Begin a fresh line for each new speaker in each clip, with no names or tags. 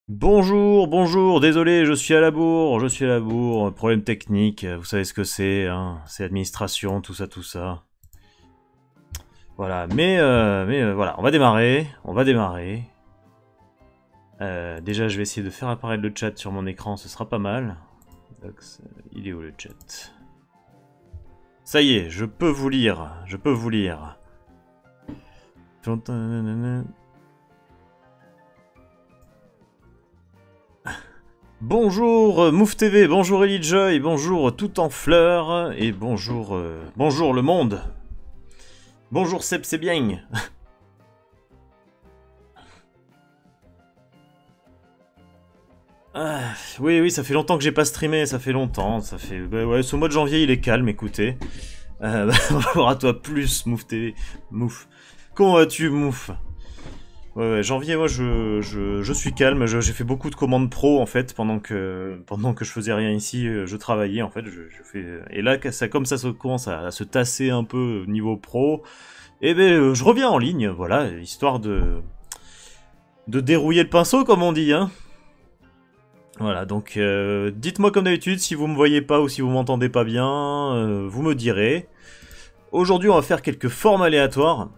Bonjour, bonjour, désolé, je suis à la bourre, problème technique, vous savez ce que c'est, hein, c'est administration, tout ça, tout ça. Voilà, mais voilà, on va démarrer, déjà, je vais essayer de faire apparaître le chat sur mon écran, ce sera pas mal. Donc, il est où le chat? Ça y est, je peux vous lire, je peux vous lire. Bonjour Mouf TV, bonjour Elite Joy, bonjour Tout en Fleurs, et bonjour, bonjour le monde. Bonjour Seb, c'est bien. Ah, oui, oui, ça fait longtemps que j'ai pas streamé, ça fait longtemps, ça fait... Bah ouais, ce mois de janvier, il est calme, écoutez. Bonjour à toi plus, Mouf TV. Mouf. Comment vas-tu, Mouf? Ouais, janvier, moi, je suis calme, j'ai fait beaucoup de commandes pro, en fait, pendant que je faisais rien ici, je travaillais, en fait, je fais... Et là, comme ça commence à se tasser un peu au niveau pro, et ben, je reviens en ligne, voilà, histoire de dérouiller le pinceau, comme on dit, hein. Voilà, donc dites-moi comme d'habitude si vous me voyez pas ou si vous m'entendez pas bien, vous me direz. Aujourd'hui, on va faire quelques formes aléatoires.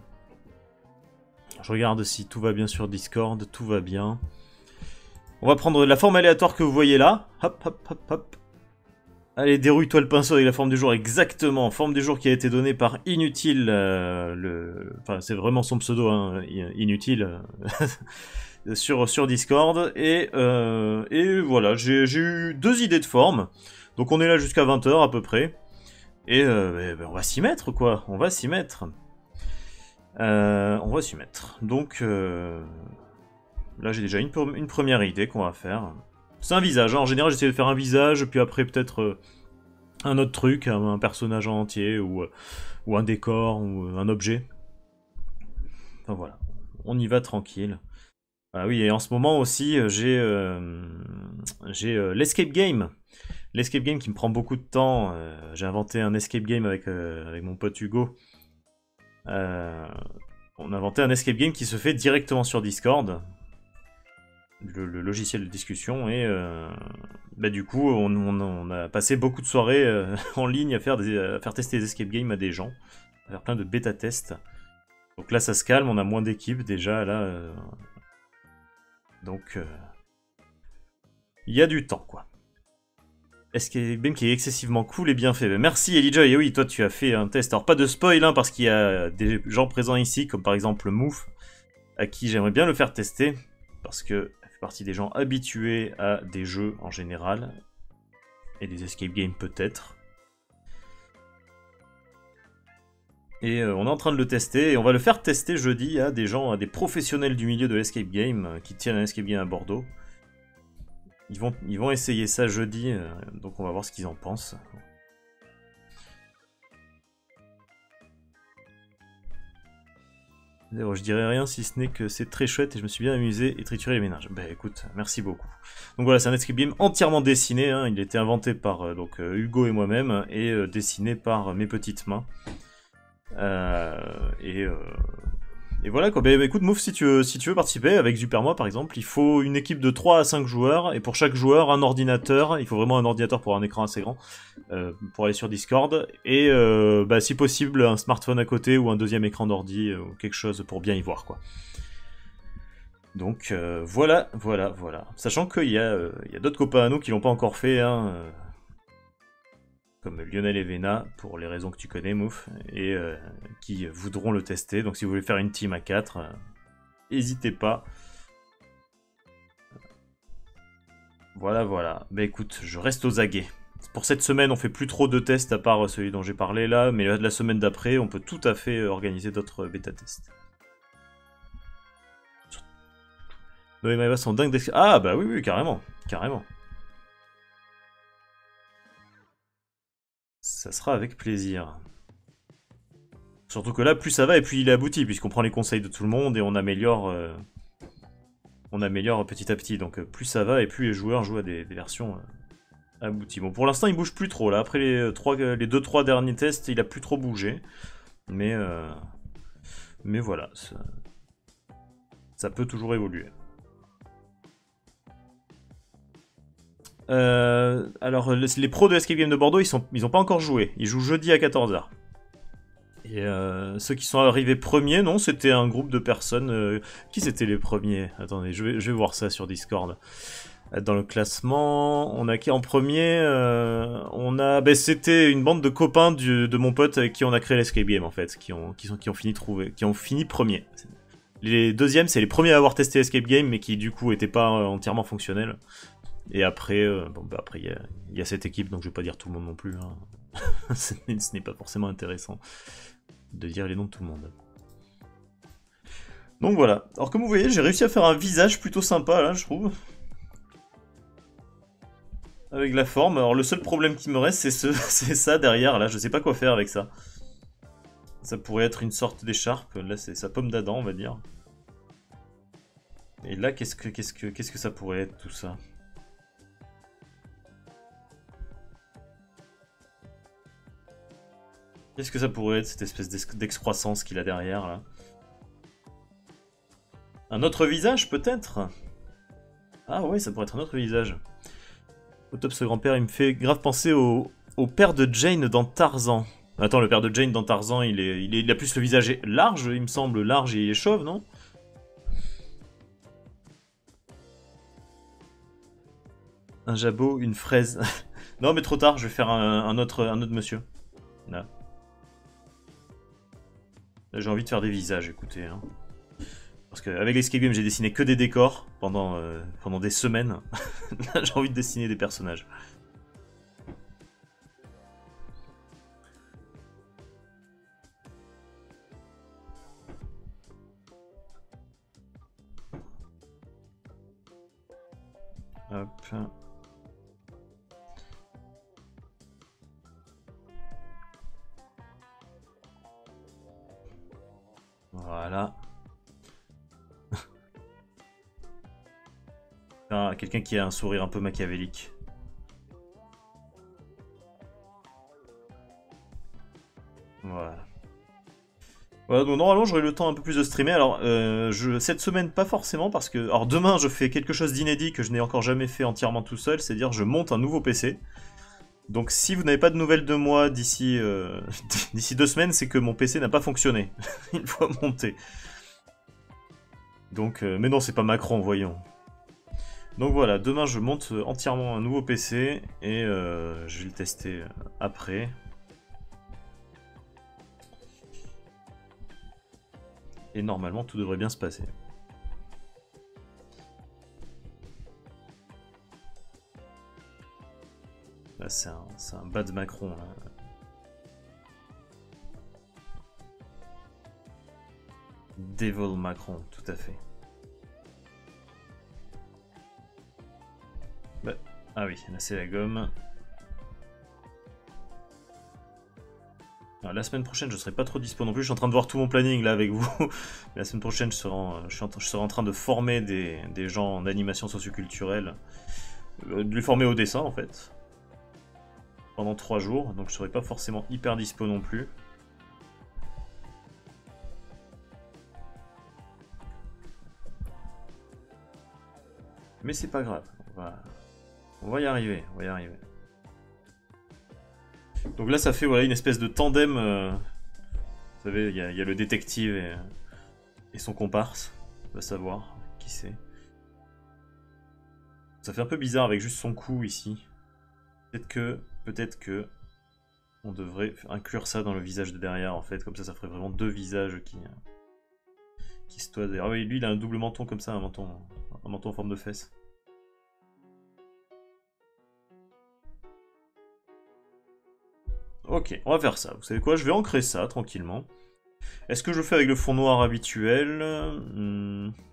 Je regarde si tout va bien sur Discord, tout va bien. On va prendre la forme aléatoire que vous voyez là. Hop, hop, hop, hop. Allez, dérouille-toi le pinceau avec la forme du jour, exactement. Forme du jour qui a été donnée par Inutile. Enfin, c'est vraiment son pseudo, hein, Inutile. sur Discord. Et voilà, j'ai eu deux idées de forme. Donc on est là jusqu'à 20h à peu près. Et on va s'y mettre, quoi. On va s'y mettre. On va s'y mettre. Donc là, j'ai déjà une première idée qu'on va faire. C'est un visage. Hein. En général, j'essaie de faire un visage, puis après peut-être un autre truc, un personnage en entier, ou un décor, ou un objet. Enfin voilà. On y va tranquille. Ah oui, et en ce moment aussi, j'ai l'escape game. L'escape game qui me prend beaucoup de temps. J'ai inventé un escape game avec mon pote Hugo. On a inventé un escape game qui se fait directement sur Discord, le logiciel de discussion, et bah, du coup, on a passé beaucoup de soirées en ligne à faire tester des escape games à des gens, à faire plein de bêta-tests. Donc là, ça se calme, on a moins d'équipes déjà, là. Donc, il y a du temps, quoi. Escape game qui est excessivement cool et bien fait. Merci Elijah, et oui, toi tu as fait un test. Alors pas de spoil, hein, parce qu'il y a des gens présents ici, comme par exemple Mouf, à qui j'aimerais bien le faire tester, parce que elle fait partie des gens habitués à des jeux en général, et des escape games peut-être. Et on est en train de le tester, et on va le faire tester jeudi à des gens, à des professionnels du milieu de l'escape game, qui tiennent un escape game à Bordeaux. Ils vont essayer ça jeudi, donc on va voir ce qu'ils en pensent. Je dirais rien si ce n'est que c'est très chouette et je me suis bien amusé et trituré les ménages. Bah écoute, merci beaucoup. Donc voilà, c'est un escape game entièrement dessiné, hein. Il a été inventé par Hugo et moi-même et dessiné par mes petites mains. Euh, et, euh, et voilà quoi. Bah écoute, Mouf, si tu veux participer avec Supermoi par exemple, il faut une équipe de 3 à 5 joueurs et pour chaque joueur un ordinateur. Il faut vraiment un ordinateur pour un écran assez grand pour aller sur Discord et bah, si possible un smartphone à côté ou un deuxième écran d'ordi ou quelque chose pour bien y voir quoi. Donc voilà. Sachant qu'il y a d'autres copains à nous qui l'ont pas encore fait, hein, comme Lionel et Vena, pour les raisons que tu connais, Mouf, et qui voudront le tester. Donc si vous voulez faire une team à 4, n'hésitez pas. Voilà. Bah écoute, je reste aux aguets. Pour cette semaine, on fait plus trop de tests à part celui dont j'ai parlé là, mais la semaine d'après, on peut tout à fait organiser d'autres bêta-tests. Noé et Maëva sont dingues d'excellence. Ah bah oui, carrément. Ça sera avec plaisir. Surtout que là, plus ça va et plus il est abouti, puisqu'on prend les conseils de tout le monde et on améliore petit à petit. Donc plus ça va et plus les joueurs jouent à des versions abouties. Bon, pour l'instant, il bouge plus trop. Là, après les 2-3 derniers tests, il a plus trop bougé. Mais voilà, ça peut toujours évoluer. Alors, les pros de Escape Game de Bordeaux, ils ont pas encore joué. Ils jouent jeudi à 14h. Et ceux qui sont arrivés premiers, non, c'était un groupe de personnes. Qui c'était les premiers? Attendez, je vais voir ça sur Discord. Dans le classement, on a qui en premier? C'était une bande de copains de mon pote avec qui on a créé l'Escape Game en fait, qui ont fini premier. Les deuxièmes, c'est les premiers à avoir testé Escape Game, mais qui du coup étaient pas entièrement fonctionnels. Et après, après il y a cette équipe, donc je vais pas dire tout le monde non plus. Hein. Ce n'est pas forcément intéressant de dire les noms de tout le monde. Donc voilà. Alors comme vous voyez, j'ai réussi à faire un visage plutôt sympa là, je trouve. Avec la forme. Alors le seul problème qui me reste, c'est ça derrière là. Je sais pas quoi faire avec ça. Ça pourrait être une sorte d'écharpe. Là, c'est sa pomme d'Adam, on va dire. Et là, qu'est-ce que ça pourrait être tout ça? Qu'est-ce que ça pourrait être, cette espèce d'excroissance qu'il a derrière, là? Un autre visage, peut-être? Ah ouais, ça pourrait être un autre visage. Autopsie grand-père, il me fait grave penser au père de Jane dans Tarzan. Attends, le père de Jane dans Tarzan, il a plus le visage large, il me semble, large et il est chauve, non? Un jabot, une fraise. Non, mais trop tard, je vais faire un autre monsieur. Là. J'ai envie de faire des visages, écoutez. Hein. Parce qu'avec l'Escape Game, j'ai dessiné que des décors pendant des semaines. Là, j'ai envie de dessiner des personnages. Hop. Voilà. Ah, quelqu'un qui a un sourire un peu machiavélique. Voilà. Voilà, donc normalement j'aurai le temps un peu plus de streamer. Alors, cette semaine, pas forcément, parce que... Alors, demain, je fais quelque chose d'inédit que je n'ai encore jamais fait entièrement tout seul, c'est-à-dire je monte un nouveau PC. Donc, si vous n'avez pas de nouvelles de moi d'ici d'ici 2 semaines, c'est que mon PC n'a pas fonctionné. Il faut monter. Donc, mais non, c'est pas Macron, voyons. Donc voilà, demain je monte entièrement un nouveau PC et je vais le tester après. Et normalement tout devrait bien se passer. Là c'est un bas de Macron là. Devil Macron, tout à fait. Bah, ah oui, là c'est la gomme. Alors, la semaine prochaine, je serai pas trop dispo non plus. Je suis en train de voir tout mon planning là avec vous. La semaine prochaine, je serai en train de former des gens en animation socioculturelle. De les former au dessin en fait. Pendant 3 jours. Donc je serai pas forcément hyper dispo non plus. Mais c'est pas grave. On va y arriver. On va y arriver. Donc là, ça fait voilà, une espèce de tandem. Vous savez, il y a le détective et son comparse. On va savoir qui c'est. Ça fait un peu bizarre avec juste son cou ici. Peut-être que on devrait inclure ça dans le visage de derrière en fait. Comme ça ferait vraiment 2 visages qui se toisent. Ah oui, lui, il a un double menton comme ça, un menton en forme de fesse. Ok, on va faire ça. Vous savez quoi? Je vais ancrer ça tranquillement. Est-ce que je le fais avec le fond noir habituel?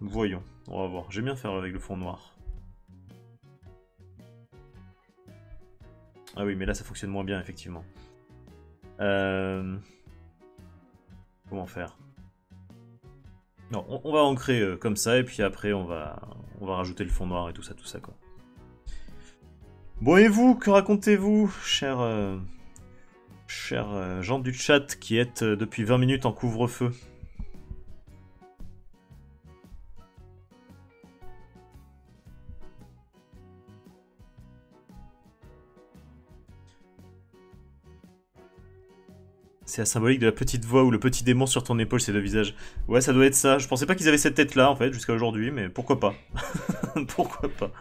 Voyons, on va voir. J'aime bien faire avec le fond noir. Ah oui, mais là ça fonctionne moins bien, effectivement. Comment faire? Non, on va ancrer comme ça, et puis après on va rajouter le fond noir et tout ça quoi. Bon, et vous, que racontez-vous, chers gens du chat qui êtes depuis 20 minutes en couvre-feu? C'est la symbolique de la petite voix ou le petit démon sur ton épaule, ces deux visages. Ouais, ça doit être ça. Je pensais pas qu'ils avaient cette tête-là, en fait, jusqu'à aujourd'hui, mais pourquoi pas. Pourquoi pas.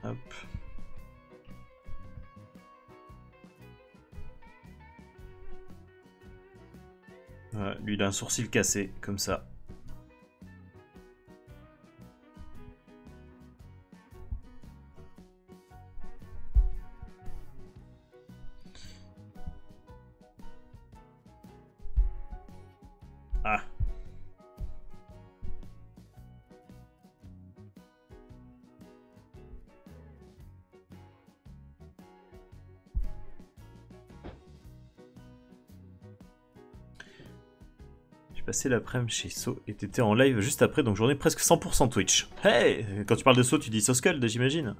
Hop. Ouais, lui, il a un sourcil cassé, comme ça. Ah. J'ai passé l'après-midi chez So et t'étais en live juste après, donc journée presque 100% Twitch. Hey! Quand tu parles de So, tu dis Soskull, j'imagine.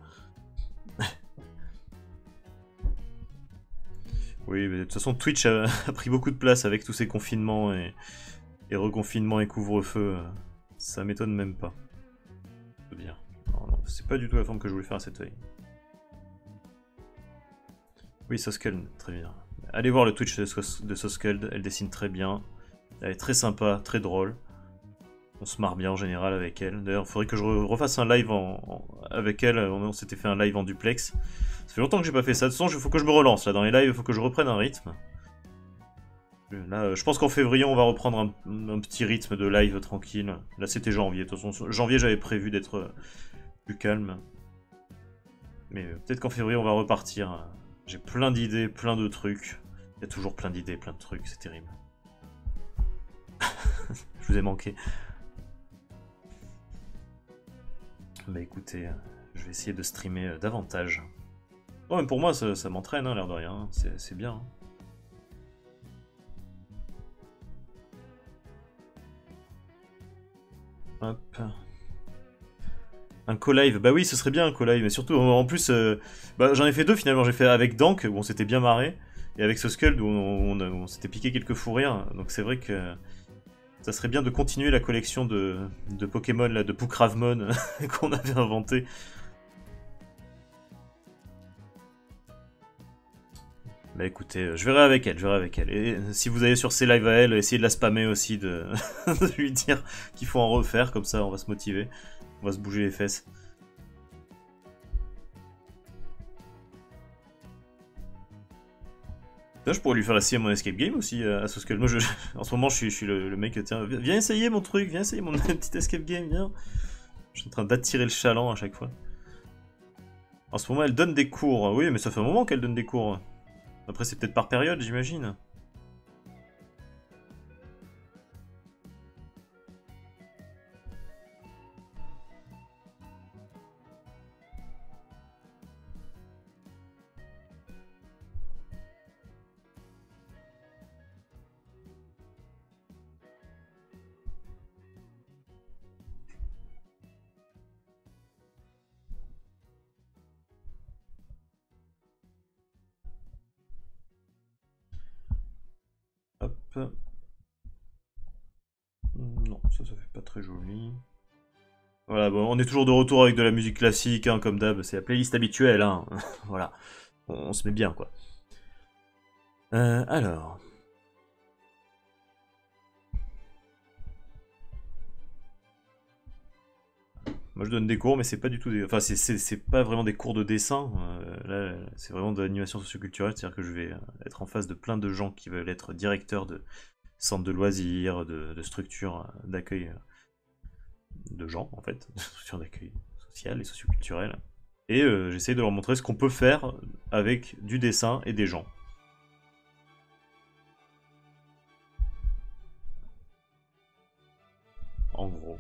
Oui, mais de toute façon, Twitch a pris beaucoup de place avec tous ces confinements et reconfinements et couvre-feu. Ça m'étonne même pas. C'est bien. Non, non, c'est pas du tout la forme que je voulais faire à cette œil. Oui, Soskull, très bien. Allez voir le Twitch de Soskull, elle dessine très bien. Elle est très sympa, très drôle. On se marre bien en général avec elle. D'ailleurs, il faudrait que je refasse un live avec elle. On s'était fait un live en duplex. Ça fait longtemps que j'ai pas fait ça. De toute façon, il faut que je me relance. Là, dans les lives, il faut que je reprenne un rythme. Là, je pense qu'en février, on va reprendre un petit rythme de live tranquille. Là, c'était janvier. De toute façon, janvier, j'avais prévu d'être plus calme. Mais peut-être qu'en février, on va repartir. J'ai plein d'idées, plein de trucs. Il y a toujours plein d'idées, plein de trucs. C'est terrible. Je vous ai manqué. Bah écoutez, je vais essayer de streamer davantage. Oh, même pour moi, ça m'entraîne, hein, l'air de rien. C'est bien. Hop. Un co-live, bah oui, ce serait bien un co-live, mais surtout, en plus, bah, j'en ai fait deux finalement. J'ai fait avec Dank, où on s'était bien marré, et avec Soskull, où on s'était piqué quelques fous rires. Donc c'est vrai que ça serait bien de continuer la collection de Pokémon, là, de Poukravmon, qu'on avait inventé. Bah écoutez, je verrai avec elle, je verrai avec elle. Et si vous allez sur ses lives à elle, essayez de la spammer aussi, de lui dire qu'il faut en refaire, comme ça on va se motiver, on va se bouger les fesses. Là, je pourrais lui faire essayer mon escape game aussi à Soskull. Moi, en ce moment, je suis le mec, tiens, viens essayer mon truc, viens essayer mon petit escape game, viens. Je suis en train d'attirer le chaland à chaque fois. En ce moment, elle donne des cours. Oui, mais ça fait un moment qu'elle donne des cours. Après, c'est peut-être par période, j'imagine. Hop. Non, ça fait pas très joli. Voilà, bon, on est toujours de retour avec de la musique classique, hein, comme d'hab. C'est la playlist habituelle, hein. Voilà, on se met bien, quoi. Alors... Moi je donne des cours, mais c'est pas du tout des... Enfin, c'est pas vraiment des cours de dessin. Là, c'est vraiment de l'animation socioculturelle, c'est-à-dire que je vais être en face de plein de gens qui veulent être directeurs de centres de loisirs, de structures d'accueil de gens, en fait, de structures d'accueil social et socioculturel. Et j'essaie de leur montrer ce qu'on peut faire avec du dessin et des gens. En gros.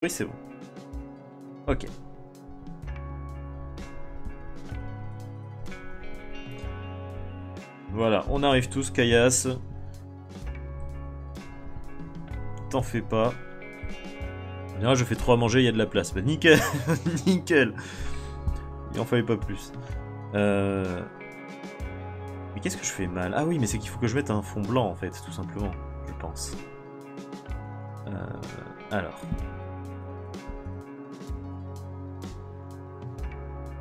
Oui, c'est bon. Ok. Voilà, on arrive tous, caillasse. T'en fais pas. Là, je fais trop à manger, il y a de la place. Bah, nickel. Nickel. Il en fallait pas plus. Mais qu'est-ce que je fais mal? Ah oui, mais c'est qu'il faut que je mette un fond blanc, en fait, tout simplement. Je pense. Alors.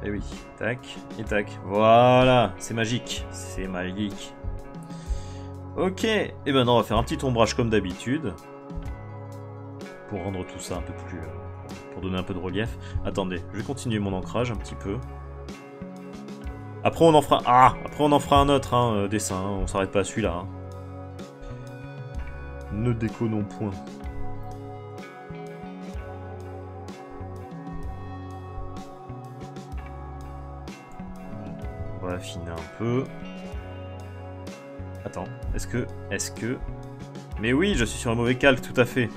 Eh oui, tac, et tac. Voilà, c'est magique. C'est magique. Ok, et maintenant on va faire un petit ombrage comme d'habitude. Pour rendre tout ça un peu plus... pour donner un peu de relief. Attendez, je vais continuer mon ancrage un petit peu. Après on en fera... Ah, après on en fera un autre hein, dessin, hein. On s'arrête pas à celui-là. Hein. Ne déconnons point. On va affiner un peu. Attends, est-ce que... Mais oui, je suis sur un mauvais calque, tout à fait.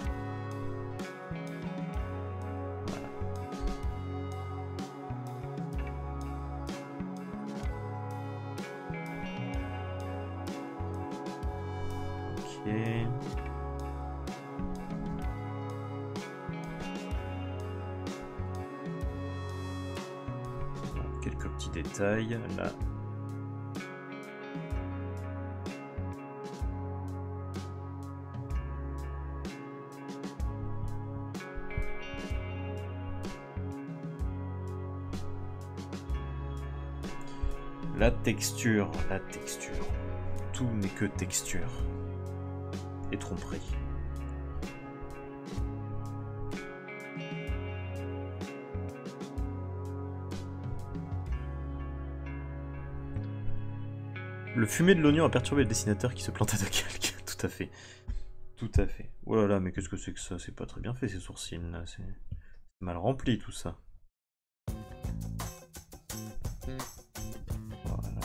Voilà. Ok. Quelques petits détails, là. La texture. Tout n'est que texture. Et tromperie. Le fumet de l'oignon a perturbé le dessinateur qui se plantait de calque. Tout à fait. Tout à fait. Oh là là, mais qu'est-ce que c'est que ça? C'est pas très bien fait ces sourcils là. C'est mal rempli tout ça. Voilà.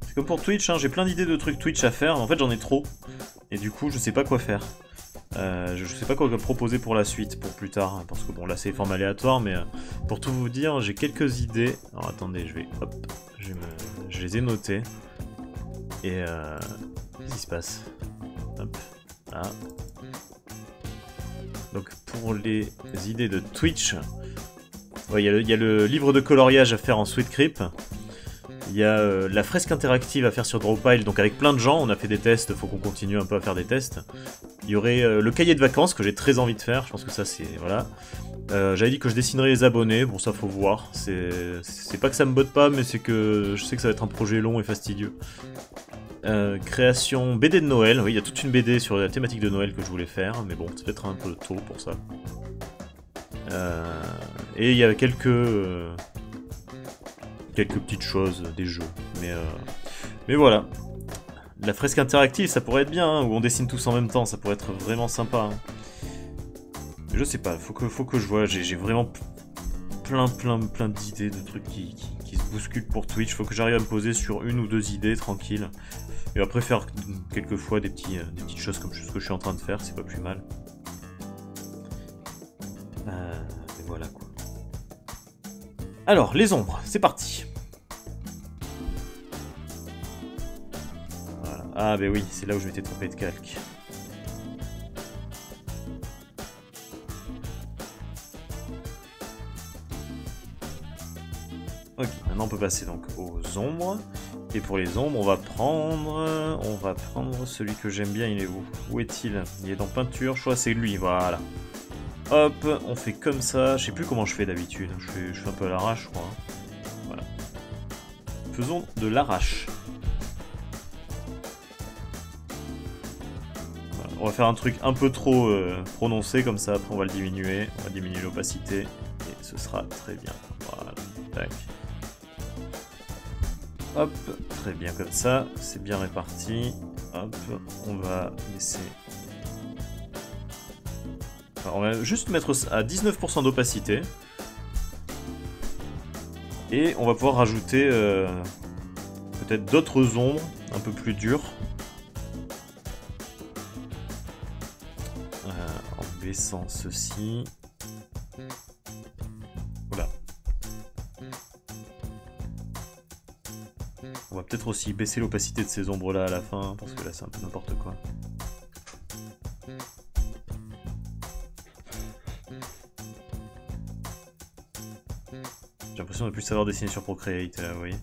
C'est comme pour Twitch, hein, j'ai plein d'idées de trucs Twitch à faire. En fait, j'en ai trop. Et du coup, je sais pas quoi faire. Je sais pas quoi proposer pour la suite, pour plus tard, hein, parce que bon là c'est forme aléatoire, mais pour tout vous dire, j'ai quelques idées. Alors attendez, je vais, hop, je les ai notées. Et qu'est-ce qui se passe? Hop, là. Donc pour les idées de Twitch, il y a le livre de coloriage à faire en SweetCrypt. Il y a la fresque interactive à faire sur Drawpile, donc avec plein de gens, on a fait des tests, faut qu'on continue un peu à faire des tests. Il y aurait le cahier de vacances que j'ai très envie de faire, je pense que ça c'est... voilà. J'avais dit que je dessinerais les abonnés, bon ça faut voir, c'est pas que ça me botte pas, mais c'est que je sais que ça va être un projet long et fastidieux. Création BD de Noël, oui il y a toute une BD sur la thématique de Noël que je voulais faire, mais bon c'est peut-être un peu tôt pour ça. Et il y a quelques petites choses, des jeux, mais voilà. La fresque interactive, ça pourrait être bien, hein, où on dessine tous en même temps, ça pourrait être vraiment sympa. Hein. Je sais pas, faut que je vois, j'ai vraiment plein d'idées, de trucs qui se bousculent pour Twitch, faut que j'arrive à me poser sur une ou deux idées, tranquille. Et après faire quelquefois des petites choses comme ce que je suis en train de faire, c'est pas plus mal. Et voilà quoi. Alors, les ombres, c'est parti. Ah bah oui, c'est là où je m'étais trompé de calque. Ok, maintenant on peut passer donc aux ombres. Et pour les ombres, on va prendre celui que j'aime bien, il est où? Où est-il? Il est dans peinture, je crois que c'est lui, voilà. Hop, on fait comme ça, je sais plus comment je fais d'habitude, je fais un peu à l'arrache, je crois. Voilà. Faisons de l'arrache. On va faire un truc un peu trop prononcé comme ça, après on va le diminuer, on va diminuer l'opacité, et ce sera très bien. Voilà, tac. Hop, très bien comme ça, c'est bien réparti. Hop, on va laisser... Alors, on va juste mettre à 19% d'opacité. Et on va pouvoir rajouter peut-être d'autres ombres, un peu plus dures. En baissant ceci. Voilà. On va peut-être aussi baisser l'opacité de ces ombres-là à la fin, parce que là c'est un peu n'importe quoi. J'ai l'impression de ne plus savoir dessiner sur Procreate, là, vous voyez.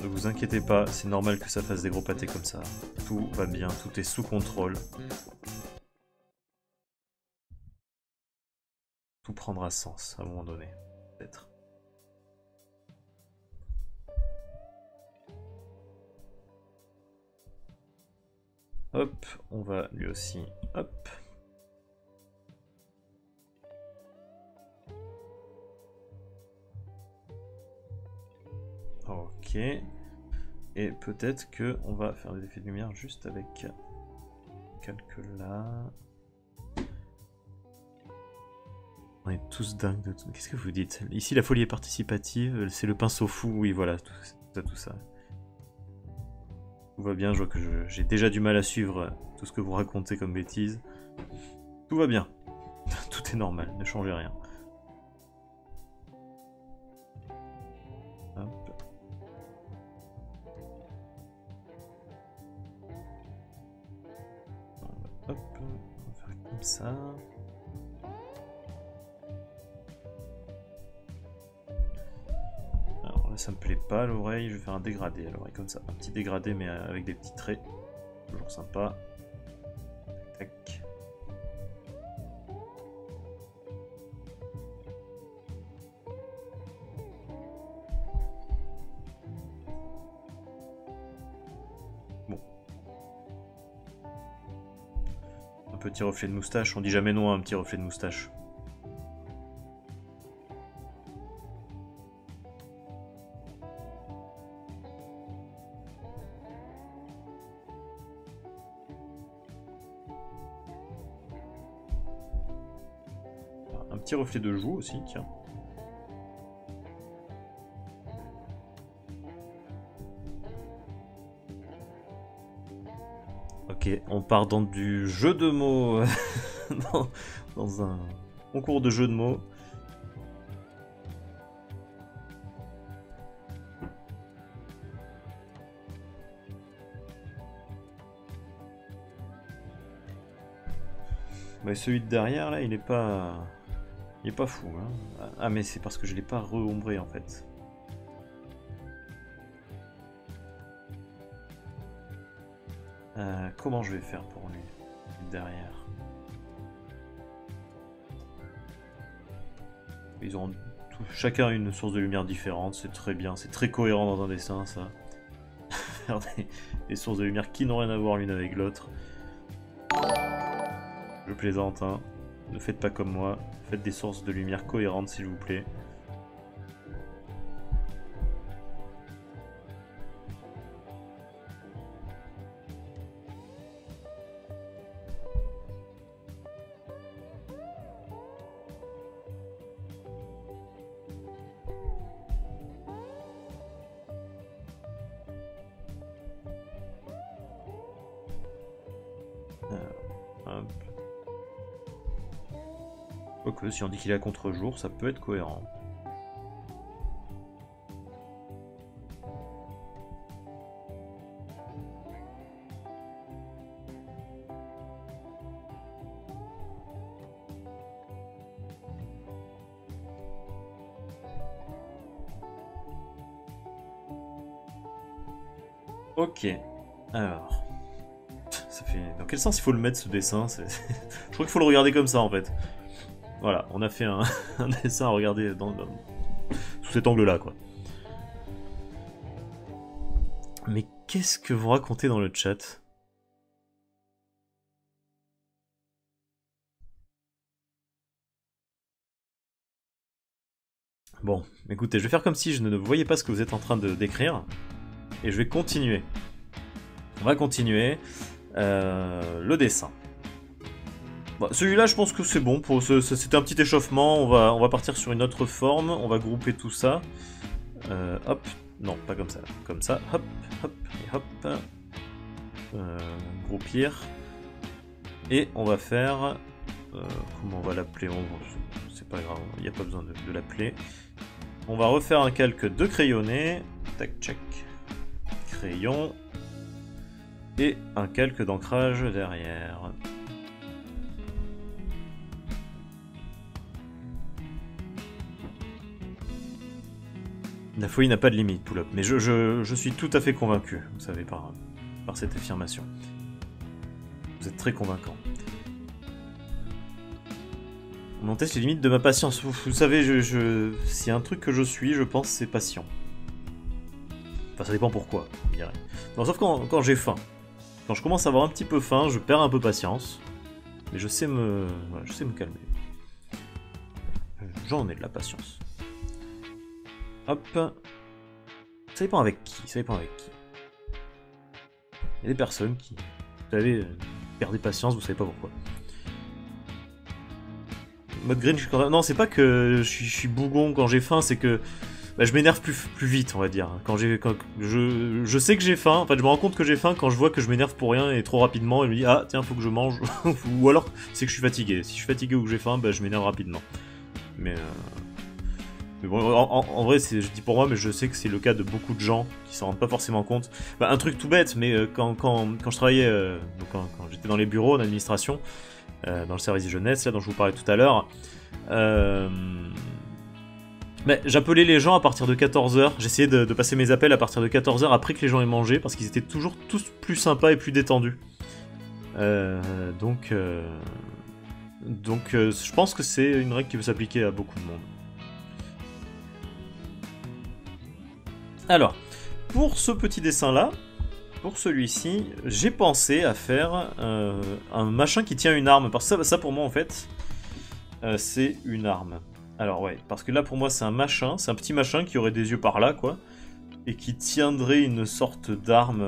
Ne vous inquiétez pas, c'est normal que ça fasse des gros pâtés comme ça. Tout va bien, tout est sous contrôle. Tout prendra sens à un moment donné, peut-être. Hop, on va lui aussi, hop. Ok. Et peut-être que on va faire des effets de lumière juste avec calque là. On est tous dingues de tout. Qu'est-ce que vous dites? Ici, la folie est participative, c'est le pinceau fou, oui, voilà, tout ça. Tout va bien, je vois que j'ai déjà du mal à suivre tout ce que vous racontez comme bêtises. Tout va bien. Tout est normal, ne changez rien. Hop. Hop, on va faire comme ça. Alors là, ça me plaît pas l'oreille, je vais faire un dégradé à l'oreille comme ça. Un petit dégradé, mais avec des petits traits. Toujours sympa. Tac. Bon. Un petit reflet de moustache, on dit jamais non à un petit reflet de moustache. Un petit reflet de joue aussi, tiens. Ok, on part dans du jeu de mots, dans un concours de jeu de mots. Mais celui de derrière là, il est pas fou. Hein. Ah mais c'est parce que je l'ai pas re-ombré en fait. Comment je vais faire pour lui derrière? Ils ont chacun une source de lumière différente, c'est très bien, c'est très cohérent dans un dessin ça. Faire des sources de lumière qui n'ont rien à voir l'une avec l'autre. Je plaisante, hein. Ne faites pas comme moi, faites des sources de lumière cohérentes s'il vous plaît. Quoique, si on dit qu'il est à contre-jour, ça peut être cohérent. Ok, alors... Ça fait... Dans quel sens il faut le mettre ce dessin? Je crois qu'il faut le regarder comme ça en fait. Voilà, on a fait un dessin à regarder sous cet angle-là, quoi. Mais qu'est-ce que vous racontez dans le chat? Bon, écoutez, je vais faire comme si je ne voyais pas ce que vous êtes en train de décrire. Et je vais continuer. On va continuer le dessin. Bon, celui-là, je pense que c'est bon. C'était un petit échauffement. On va partir sur une autre forme. On va grouper tout ça. Hop. Non, pas comme ça. Comme ça. Hop, hop, et hop. Groupir. Et on va faire... comment on va l'appeler? C'est pas grave, il n'y a pas besoin de l'appeler. On va refaire un calque de crayonné. Tac, check. Crayon. Et un calque d'ancrage derrière. La folie n'a pas de limite, pull-up. Mais je suis tout à fait convaincu, vous savez, par cette affirmation. Vous êtes très convaincant. On teste les limites de ma patience. Vous savez, s'il y a un truc que je suis, je pense, c'est patient. Enfin, ça dépend pourquoi, je dirais. Non, sauf quand j'ai faim. Quand je commence à avoir un petit peu faim, je perds un peu patience. Mais je sais me calmer. J'en ai de la patience. Hop. Ça dépend avec qui, ça dépend avec qui. Il y a des personnes qui, vous savez, perdent patience, vous savez pas pourquoi. Mode green, non, c'est pas que je suis bougon quand j'ai faim, c'est que bah, je m'énerve plus vite, on va dire. Je sais que j'ai faim, en fait, je me rends compte que j'ai faim quand je vois que je m'énerve pour rien et trop rapidement, et je me dis ah tiens, faut que je mange, ou alors c'est que je suis fatigué. Si je suis fatigué ou que j'ai faim, bah, je m'énerve rapidement. Mais bon, en vrai, je dis pour moi, mais je sais que c'est le cas de beaucoup de gens qui s'en rendent pas forcément compte. Bah, un truc tout bête, mais quand je travaillais, donc quand j'étais dans les bureaux en administration, dans le service jeunesse, là, dont je vous parlais tout à l'heure, j'appelais les gens à partir de 14h. J'essayais de passer mes appels à partir de 14h après que les gens aient mangé, parce qu'ils étaient toujours tous plus sympas et plus détendus. Donc, je pense que c'est une règle qui peut s'appliquer à beaucoup de monde. Alors, pour ce petit dessin-là, pour celui-ci, j'ai pensé à faire un machin qui tient une arme. Parce que ça pour moi, en fait, c'est une arme. Alors ouais, parce que là, pour moi, c'est un machin. C'est un petit machin qui aurait des yeux par là, quoi. Et qui tiendrait une sorte d'arme.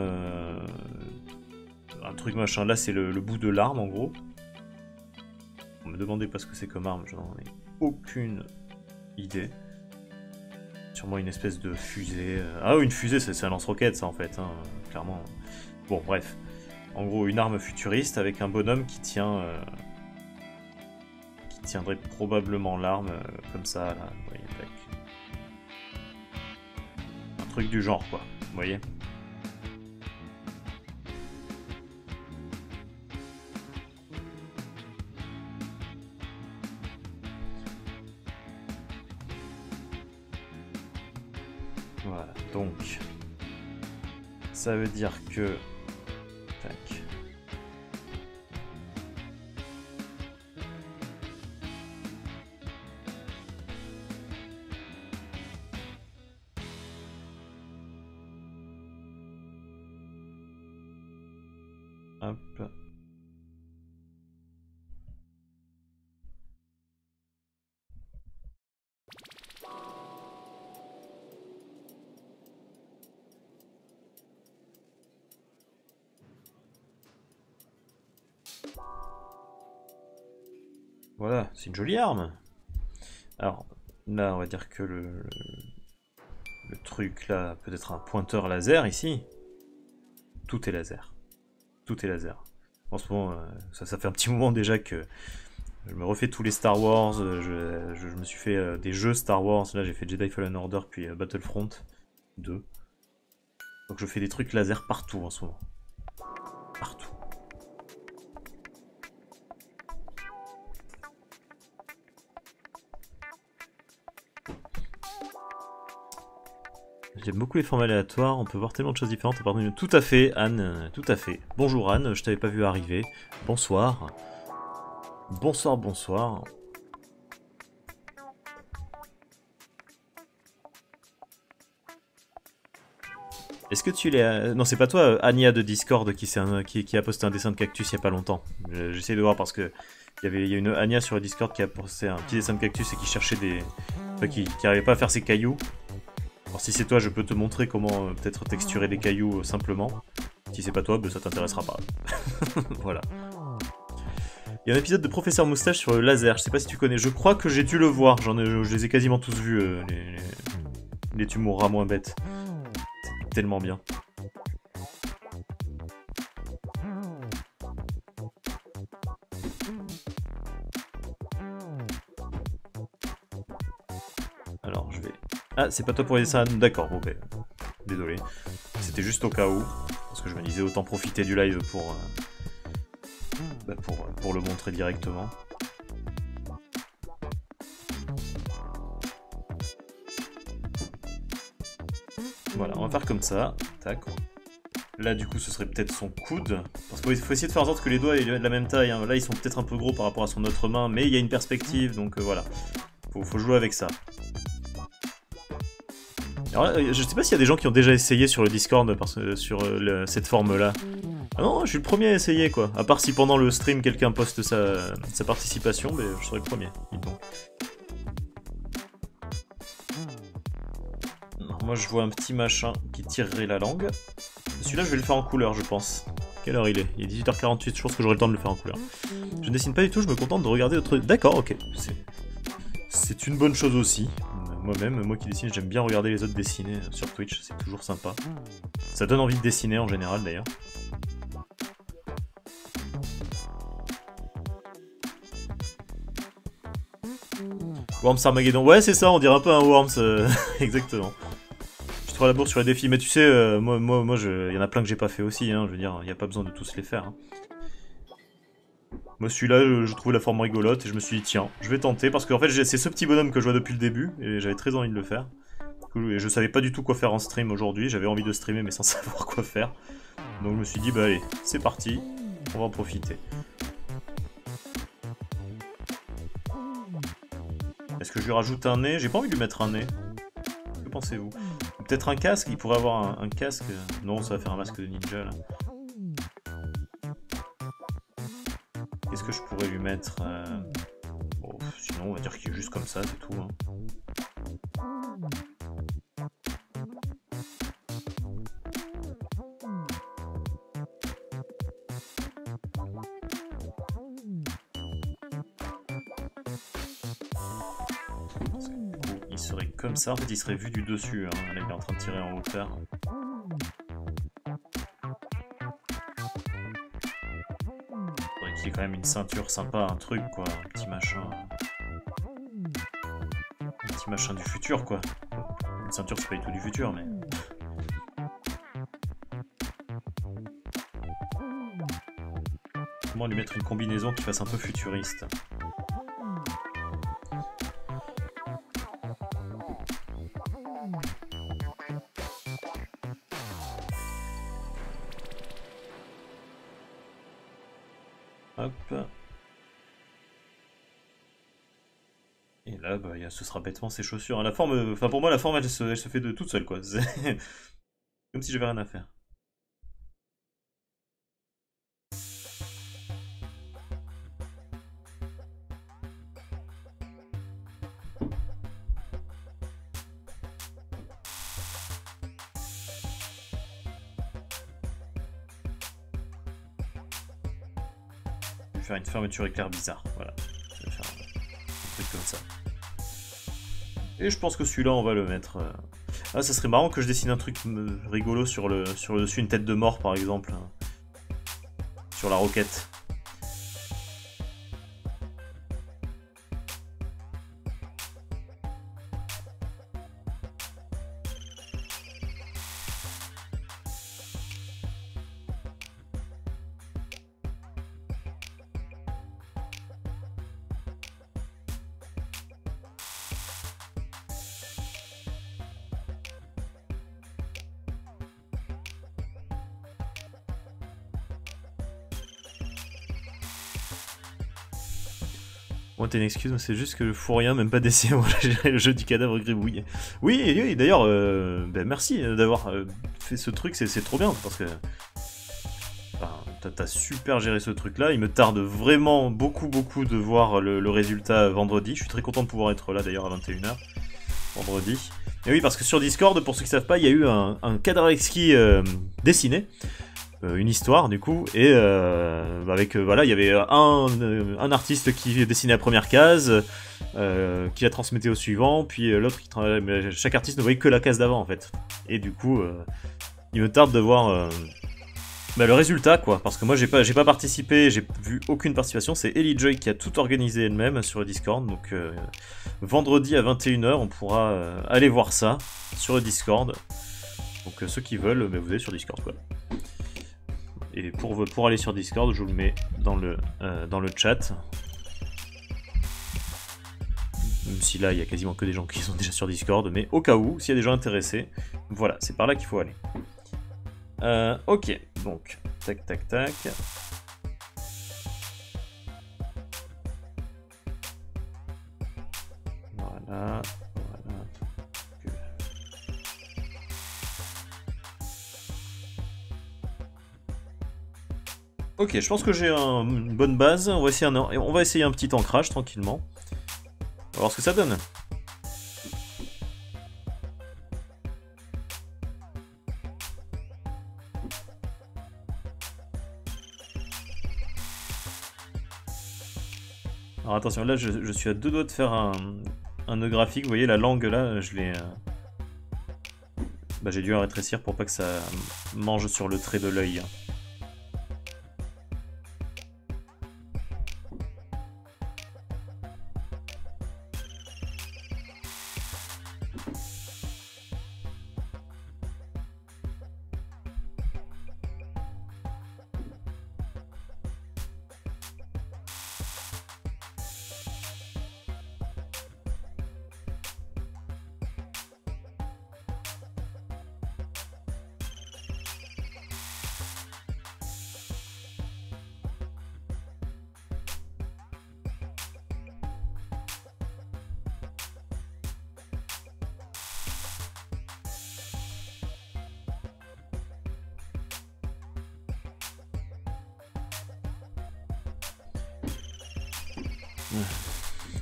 Un truc machin. Là, c'est le bout de l'arme, en gros. On me demandait pas ce que c'est comme arme, je n'en ai aucune idée. Sûrement une espèce de fusée. Ah oui, une fusée, c'est un lance-roquette, ça, en fait, hein, clairement. Bon, bref. En gros, une arme futuriste avec un bonhomme qui tient... qui tiendrait probablement l'arme, comme ça, là. Vous voyez, tac. Un truc du genre, quoi. Vous voyez ? Voilà, donc ça veut dire que tac. Hop. Voilà, c'est une jolie arme. Alors, là, on va dire que le truc, là, peut-être un pointeur laser, ici. Tout est laser. Tout est laser. En ce moment, ça fait un petit moment déjà que je me refais tous les Star Wars. Je me suis fait des jeux Star Wars. Là, j'ai fait Jedi Fallen Order, puis Battlefront 2. Donc je fais des trucs laser partout en ce moment. Partout. J'aime beaucoup les formes aléatoires, on peut voir tellement de choses différentes. Tout à fait, Anne, tout à fait. Bonjour Anne, je t'avais pas vu arriver. Bonsoir. Bonsoir, bonsoir. Est-ce que tu l'as... Non, c'est pas toi, Ania de Discord, qui a posté un dessin de cactus il y a pas longtemps. J'essaie de voir parce que il y a une Ania sur le Discord qui a posté un petit dessin de cactus et qui cherchait des... Enfin, toi qui n'arrivais pas à faire ces cailloux. Alors si c'est toi, je peux te montrer comment peut-être texturer des cailloux simplement. Si c'est pas toi, bah, ça t'intéressera pas. Voilà. Il y a un épisode de Professeur Moustache sur le laser, je sais pas si tu connais. Je crois que j'ai dû le voir, je les ai quasiment tous vus, les tu mourras moins bêtes. C'est tellement bien. Alors, je vais... Ah, c'est pas toi pour aider ça. D'accord, bon, ben... Désolé. C'était juste au cas où. Parce que je me disais autant profiter du live pour le montrer directement. Voilà, on va faire comme ça. Tac. Là, du coup, ce serait peut-être son coude. Parce qu'il faut essayer de faire en sorte que les doigts aient de la même taille. Hein. Là, ils sont peut-être un peu gros par rapport à son autre main, mais il y a une perspective, donc voilà. Faut jouer avec ça. Alors là, je sais pas s'il y a des gens qui ont déjà essayé sur le Discord, sur cette forme-là. Ah non, je suis le premier à essayer, quoi. À part si pendant le stream, quelqu'un poste sa participation, mais je serai le premier. Donc. Moi, je vois un petit machin qui tirerait la langue. Celui-là, je vais le faire en couleur, je pense. Quelle heure il est? Il est 18h48, je pense que j'aurai le temps de le faire en couleur. Je ne dessine pas du tout, je me contente de regarder d'autres... D'accord, ok. C'est une bonne chose aussi. Moi-même, moi qui dessine, j'aime bien regarder les autres dessiner sur Twitch, c'est toujours sympa. Ça donne envie de dessiner en général, d'ailleurs. Worms Armageddon, ouais c'est ça, on dirait un peu un Worms, exactement. Je suis trop à la bourre sur les défis, mais tu sais, il y en a plein que j'ai pas fait aussi, hein, je veux dire, il n'y a pas besoin de tous les faire. Hein. Moi celui-là, je trouvais la forme rigolote et je me suis dit tiens, je vais tenter parce qu'en fait c'est ce petit bonhomme que je vois depuis le début et j'avais très envie de le faire. Et je savais pas du tout quoi faire en stream aujourd'hui, j'avais envie de streamer mais sans savoir quoi faire. Donc je me suis dit bah allez, c'est parti, on va en profiter. Est-ce que je lui rajoute un nez? J'ai pas envie de lui mettre un nez. Que pensez-vous? Peut-être un casque? Il pourrait avoir un casque. Non, ça va faire un masque de ninja là. Qu'est-ce que je pourrais lui mettre bon, sinon, on va dire qu'il est juste comme ça, c'est tout. Hein. Il serait comme ça, en fait, il serait vu du dessus. Hein. Là, il est en train de tirer en hauteur. Il y a quand même une ceinture sympa, un truc quoi, un petit machin. Un petit machin du futur quoi. Une ceinture c'est pas du tout du futur mais... Comment lui mettre une combinaison qui fasse un peu futuriste? Hop. Et là, bah, ce sera bêtement ses chaussures. La forme, enfin pour moi, la forme, elle se fait de toute seule, quoi. Comme si j'avais rien à faire. Faire une fermeture éclair bizarre, voilà. Je vais faire un truc comme ça. Et je pense que celui-là, on va le mettre... Ah, ça serait marrant que je dessine un truc rigolo sur le dessus, une tête de mort, par exemple. Sur la roquette. Moi, t'as une excuse, c'est juste que je fous rien, même pas d'essayer, moi, j'ai géré le jeu du cadavre gribouillé. Oui, d'ailleurs, ben, merci d'avoir fait ce truc, c'est trop bien, parce que... Enfin, t'as super géré ce truc-là, il me tarde vraiment beaucoup de voir le résultat vendredi, je suis très content de pouvoir être là, d'ailleurs, à 21 h. vendredi. Et oui, parce que sur Discord, pour ceux qui savent pas, il y a eu un cadre exquis dessiné. Une histoire du coup, et avec voilà, il y avait un artiste qui dessinait la première case, qui la transmettait au suivant, puis l'autre qui chaque artiste ne voyait que la case d'avant en fait. Et du coup, il me tarde de voir le résultat quoi, parce que moi j'ai pas participé, j'ai vu aucune participation. C'est Ellie Joy qui a tout organisé elle-même sur le Discord, donc vendredi à 21 h on pourra aller voir ça sur le Discord. Donc ceux qui veulent, vous allez sur Discord quoi. Et pour aller sur Discord, je vous le mets dans le chat. Même si là, il y a quasiment que des gens qui sont déjà sur Discord, mais au cas où, s'il y a des gens intéressés, voilà, c'est par là qu'il faut aller. Ok, donc, tac, tac, tac. Voilà, voilà. Ok, je pense que j'ai une bonne base. On va essayer un petit ancrage tranquillement. On va voir ce que ça donne. Alors attention, là je suis à 2 doigts de faire un nœud graphique. Vous voyez la langue là, je l'ai... j'ai dû rétrécir pour pas que ça mange sur le trait de l'œil.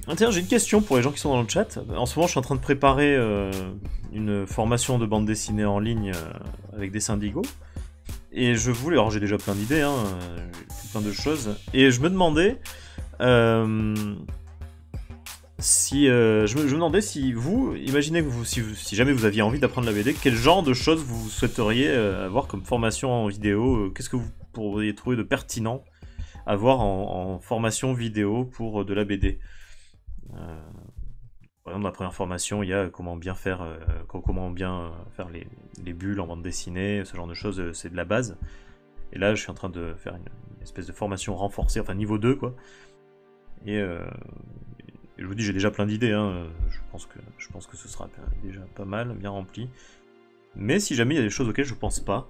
Ah tiens, j'ai une question pour les gens qui sont dans le chat. En ce moment, je suis en train de préparer une formation de bande dessinée en ligne avec des Syndigo. Et je voulais... Alors j'ai déjà plein d'idées, hein, plein de choses. Et je me demandais... je me demandais si vous... Imaginez que si jamais vous aviez envie d'apprendre la BD, quel genre de choses vous souhaiteriez avoir comme formation en vidéo. Qu'est-ce que vous pourriez trouver de pertinent à voir en formation vidéo pour de la BD. Par exemple, dans la première formation, il y a comment bien faire les bulles en bande dessinée, ce genre de choses, c'est de la base. Et là, je suis en train de faire une espèce de formation renforcée, enfin niveau 2, quoi. Et je vous dis, j'ai déjà plein d'idées, hein. Je pense que ce sera déjà pas mal, bien rempli. Mais si jamais il y a des choses auxquelles je pense pas,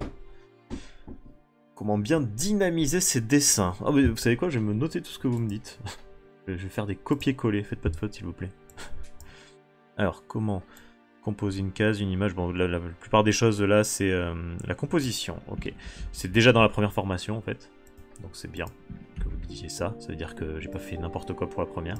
comment bien dynamiser ces dessins. Ah, mais vous savez quoi, je vais me noter tout ce que vous me dites. Je vais faire des copier-coller, faites pas de faute s'il vous plaît. Alors, comment composer une case, une image? Bon, la plupart des choses là, c'est la composition. Ok, c'est déjà dans la première formation en fait. Donc c'est bien que vous disiez ça. Ça veut dire que j'ai pas fait n'importe quoi pour la première.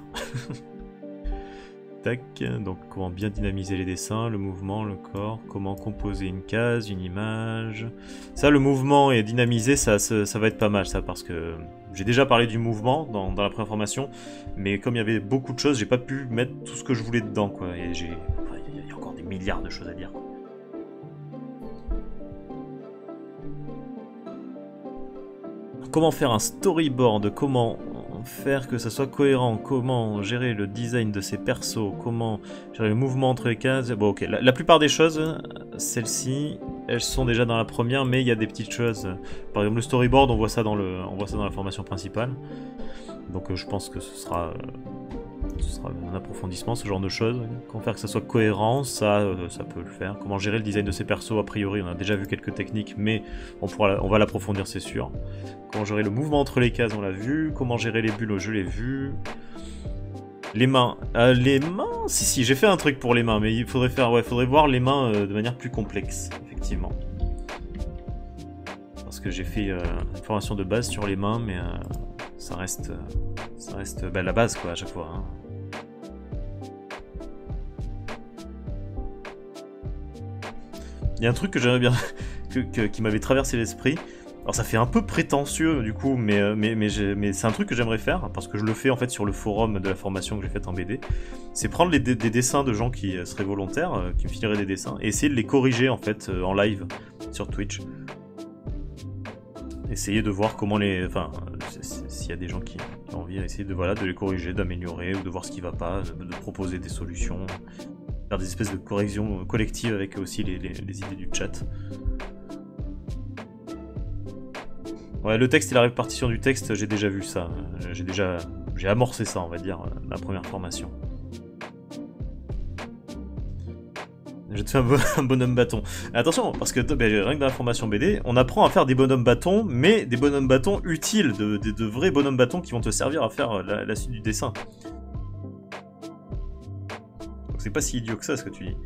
Tac, donc comment bien dynamiser les dessins, le mouvement, le corps, comment composer une case, une image. Ça, le mouvement et dynamiser, ça va être pas mal ça, parce que j'ai déjà parlé du mouvement dans la première formation, mais comme il y avait beaucoup de choses, j'ai pas pu mettre tout ce que je voulais dedans, quoi. Et il y a encore des milliards de choses à dire, quoi. Comment faire un storyboard, comment faire que ça soit cohérent, comment gérer le design de ces persos, comment gérer le mouvement entre les cases. Bon ok, la plupart des choses, celles-ci, elles sont déjà dans la première, mais il y a des petites choses. Par exemple le storyboard, on voit ça dans la formation principale. Donc je pense que ce sera un approfondissement, ce genre de choses. Comment faire que ça soit cohérent, ça peut le faire. Comment gérer le design de ces persos, a priori on a déjà vu quelques techniques, mais on va l'approfondir, c'est sûr. Comment gérer le mouvement entre les cases, on l'a vu. Comment gérer les bulles, je l'ai vu. Les mains. Si, j'ai fait un truc pour les mains, mais il faudrait voir les mains de manière plus complexe, effectivement. Parce que j'ai fait une formation de base sur les mains, mais ça reste la base, quoi, à chaque fois. Hein. Il y a un truc que j'aimerais bien... qui m'avait traversé l'esprit. Alors ça fait un peu prétentieux du coup, mais c'est un truc que j'aimerais faire, parce que je le fais en fait sur le forum de la formation que j'ai faite en BD. C'est prendre des dessins de gens qui seraient volontaires, qui me fileraient des dessins, et essayer de les corriger en fait en live sur Twitch. Essayer de voir comment les... Enfin, s'il y a des gens qui ont envie, essayer de, voilà, de les corriger, d'améliorer, ou de voir ce qui va pas, de proposer des solutions, faire des espèces de corrections collectives avec aussi les idées du chat. Ouais, le texte et la répartition du texte, j'ai déjà vu ça. J'ai amorcé ça, on va dire, ma première formation. Je te fais un bonhomme bâton. Attention, parce que rien que dans la formation BD, on apprend à faire des bonhommes bâtons, mais des bonhommes bâtons utiles, de vrais bonhommes bâtons qui vont te servir à faire la suite du dessin. Donc c'est pas si idiot que ça, ce que tu dis.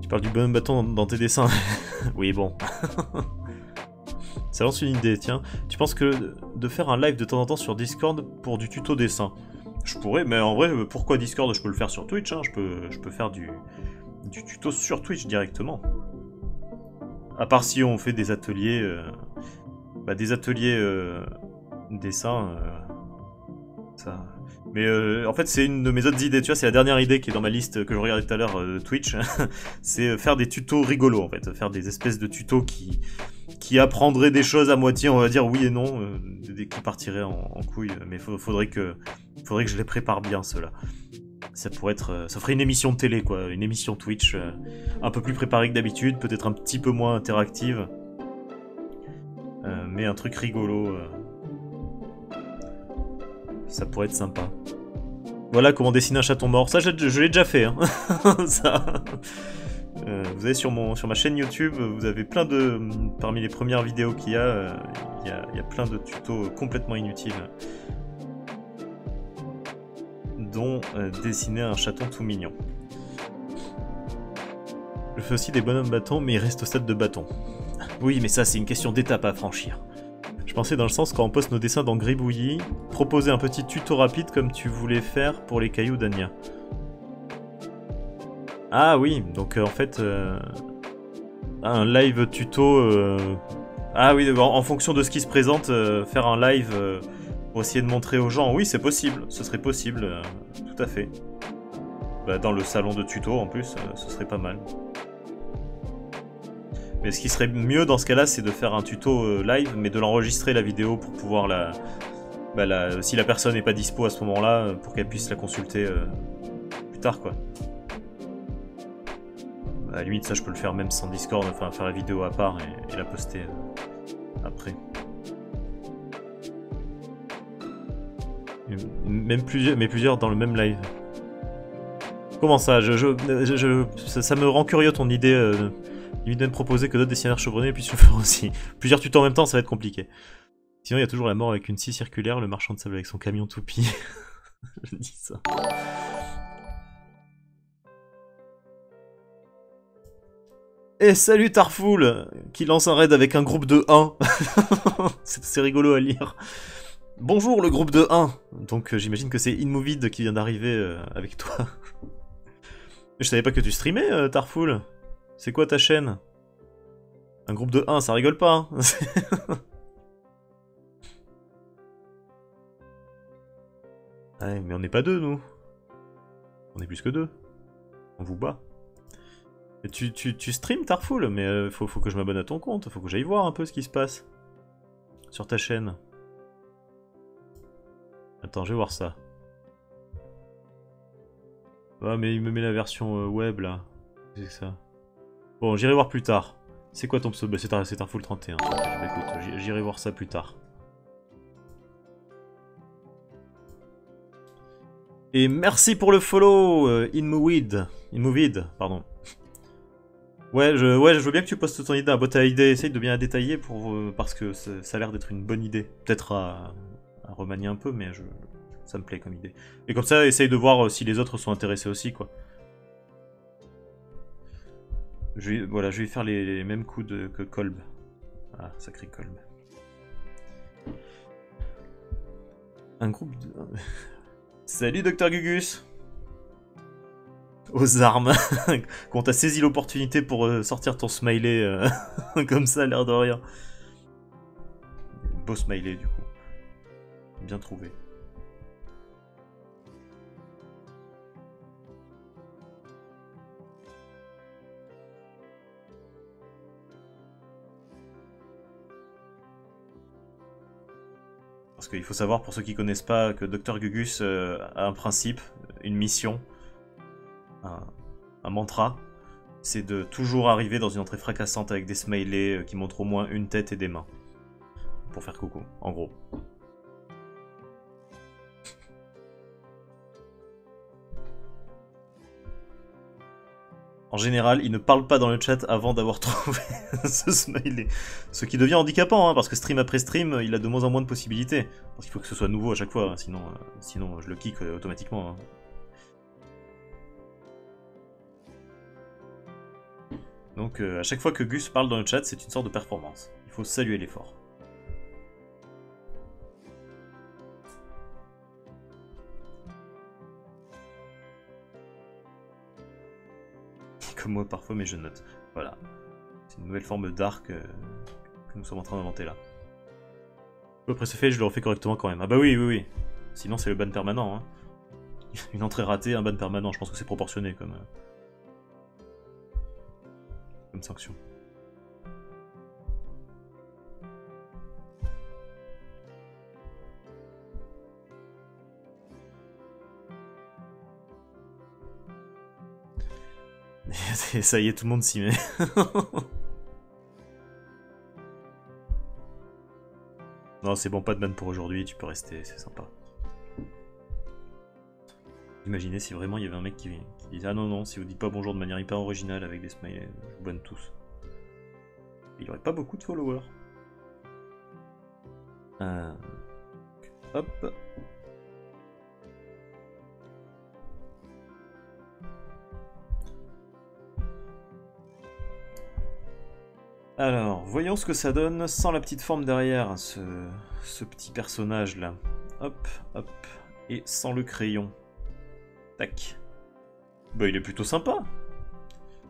Tu parles du bonhomme bâton dans tes dessins. Oui, bon. Ça lance une idée, tiens. Tu penses que de faire un live de temps en temps sur Discord pour du tuto dessin? Je pourrais, mais en vrai, pourquoi Discord? Je peux le faire sur Twitch, hein. Je peux faire du tuto sur Twitch directement. À part si on fait des ateliers... dessin... ça... Mais en fait, c'est une de mes autres idées, tu vois, c'est la dernière idée qui est dans ma liste que je regardais tout à l'heure Twitch. C'est faire des tutos rigolos, en fait. Faire des espèces de tutos qui apprendraient des choses à moitié, on va dire oui et non, qui partiraient en couille. Mais faudrait que je les prépare bien, ceux-là. Ça pourrait être... ça ferait une émission de télé, quoi. Une émission Twitch un peu plus préparée que d'habitude, peut-être un petit peu moins interactive. Mais un truc rigolo... ça pourrait être sympa. Voilà comment dessiner un chaton mort. Ça, je l'ai déjà fait. Hein. Ça. Vous avez sur ma chaîne YouTube, vous avez plein de... Parmi les premières vidéos qu'il y a, il y a plein de tutos complètement inutiles. Dont dessiner un chaton tout mignon. Je fais aussi des bonhommes bâtons, mais ils restent au stade de bâton. Oui, mais ça, c'est une question d'étape à franchir. Je pensais dans le sens quand on poste nos dessins dans Gribouillis, proposer un petit tuto rapide comme tu voulais faire pour les cailloux d'Anya. Ah oui, donc en fait, un live tuto... Ah oui, en fonction de ce qui se présente, faire un live pour essayer de montrer aux gens. Oui, c'est possible, ce serait possible, tout à fait. Bah, dans le salon de tuto en plus, ce serait pas mal. Mais ce qui serait mieux dans ce cas-là, c'est de faire un tuto live, mais de l'enregistrer la vidéo pour pouvoir si la personne n'est pas dispo à ce moment-là, pour qu'elle puisse la consulter plus tard, quoi. À la limite, ça je peux le faire même sans Discord, enfin faire la vidéo à part et la poster après. Même plusieurs dans le même live. Comment ça? Ça me rend curieux ton idée. Limite de me proposer que d'autres dessinateurs chevronnés puissent le faire aussi. Plusieurs tutos en même temps, ça va être compliqué. Sinon, il y a toujours la mort avec une scie circulaire, le marchand de sable avec son camion toupie. Je dis ça. Et salut Tarfoul, qui lance un raid avec un groupe de 1. C'est rigolo à lire. Bonjour le groupe de 1. Donc j'imagine que c'est Inmovid qui vient d'arriver avec toi. Je savais pas que tu streamais, Tarfoul. C'est quoi ta chaîne? Un groupe de 1, ça rigole pas, hein. Ouais, mais on n'est pas deux, nous. On est plus que deux. On vous bat. Et tu stream, Tarfoul? Mais faut que je m'abonne à ton compte. Faut que j'aille voir un peu ce qui se passe. Sur ta chaîne. Attends, je vais voir ça. Ah, mais il me met la version web, là. Qu'est-ce que c'est que ça? Bon, j'irai voir plus tard. C'est quoi ton pseudo? Bah, c'est un full 31. Bah, écoute, j'irai voir ça plus tard. Et merci pour le follow, Inmovid, pardon. Ouais, je veux bien que tu postes ton idée, un boîte à idée, essaye de bien la détailler parce que ça a l'air d'être une bonne idée. Peut-être à remanier un peu, mais Ça me plaît comme idée. Et comme ça, essaye de voir si les autres sont intéressés aussi, quoi. Voilà, je vais faire les mêmes coups que Kolb. Ah, sacré Kolb. Un groupe de... Salut, Docteur Gugus. Aux armes. Quand t'as saisi l'opportunité pour sortir ton smiley comme ça, l'air de rien. Beau smiley, du coup. Bien trouvé. Parce qu'il faut savoir, pour ceux qui connaissent pas, que Dr Gugus a un principe, une mission, un mantra, c'est de toujours arriver dans une entrée fracassante avec des smileys qui montrent au moins une tête et des mains. Pour faire coucou, en gros. En général, il ne parle pas dans le chat avant d'avoir trouvé ce smiley. Ce qui devient handicapant, hein, parce que stream après stream, il a de moins en moins de possibilités. Parce qu'il faut que ce soit nouveau à chaque fois, hein, sinon je le kick automatiquement. Hein. Donc à chaque fois que Gus parle dans le chat, c'est une sorte de performance. Il faut saluer l'effort. Comme moi parfois, mais je note. Voilà. C'est une nouvelle forme d'art que nous sommes en train d'inventer là. Après ce fait, je le refais correctement quand même. Ah bah oui, oui, oui. Sinon c'est le ban permanent. Hein. Une entrée ratée, un ban permanent. Je pense que c'est proportionné comme sanction. Et ça y est, tout le monde s'y met. Non, c'est bon, pas de ban pour aujourd'hui, tu peux rester, c'est sympa. Imaginez si vraiment il y avait un mec qui disait « Ah non, non, si vous dites pas bonjour de manière hyper originale avec des smileys, je vous banne tous. » Il y aurait pas beaucoup de followers. Hop. Alors, voyons ce que ça donne sans la petite forme derrière, ce petit personnage là. Hop, hop. Et sans le crayon. Tac. Bah il est plutôt sympa.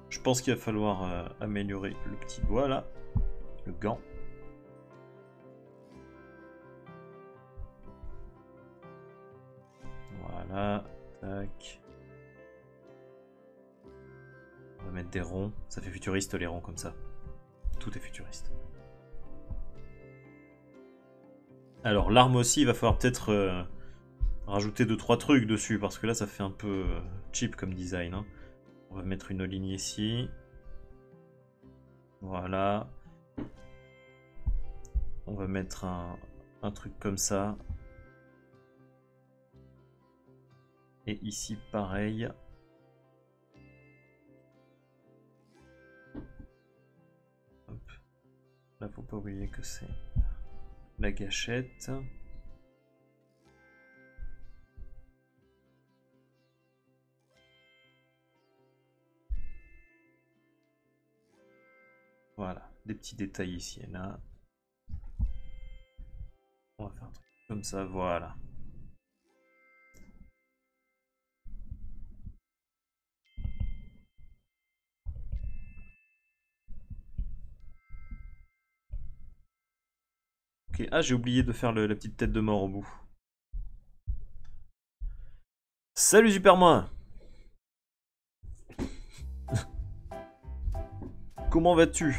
Je pense qu'il va falloir améliorer le petit doigt là. Le gant. Voilà. Tac. On va mettre des ronds. Ça fait futuriste les ronds comme ça. Tout est futuriste. Alors l'arme aussi, il va falloir peut-être rajouter 2-3 trucs dessus, parce que là ça fait un peu cheap comme design. Hein. On va mettre une ligne ici. Voilà. On va mettre un truc comme ça. Et ici pareil. Hop. Là faut pas oublier que c'est la gâchette. Voilà, des petits détails ici et là. On va faire un truc comme ça, voilà. Ok, ah j'ai oublié de faire la petite tête de mort au bout. Salut Superman. Comment vas-tu?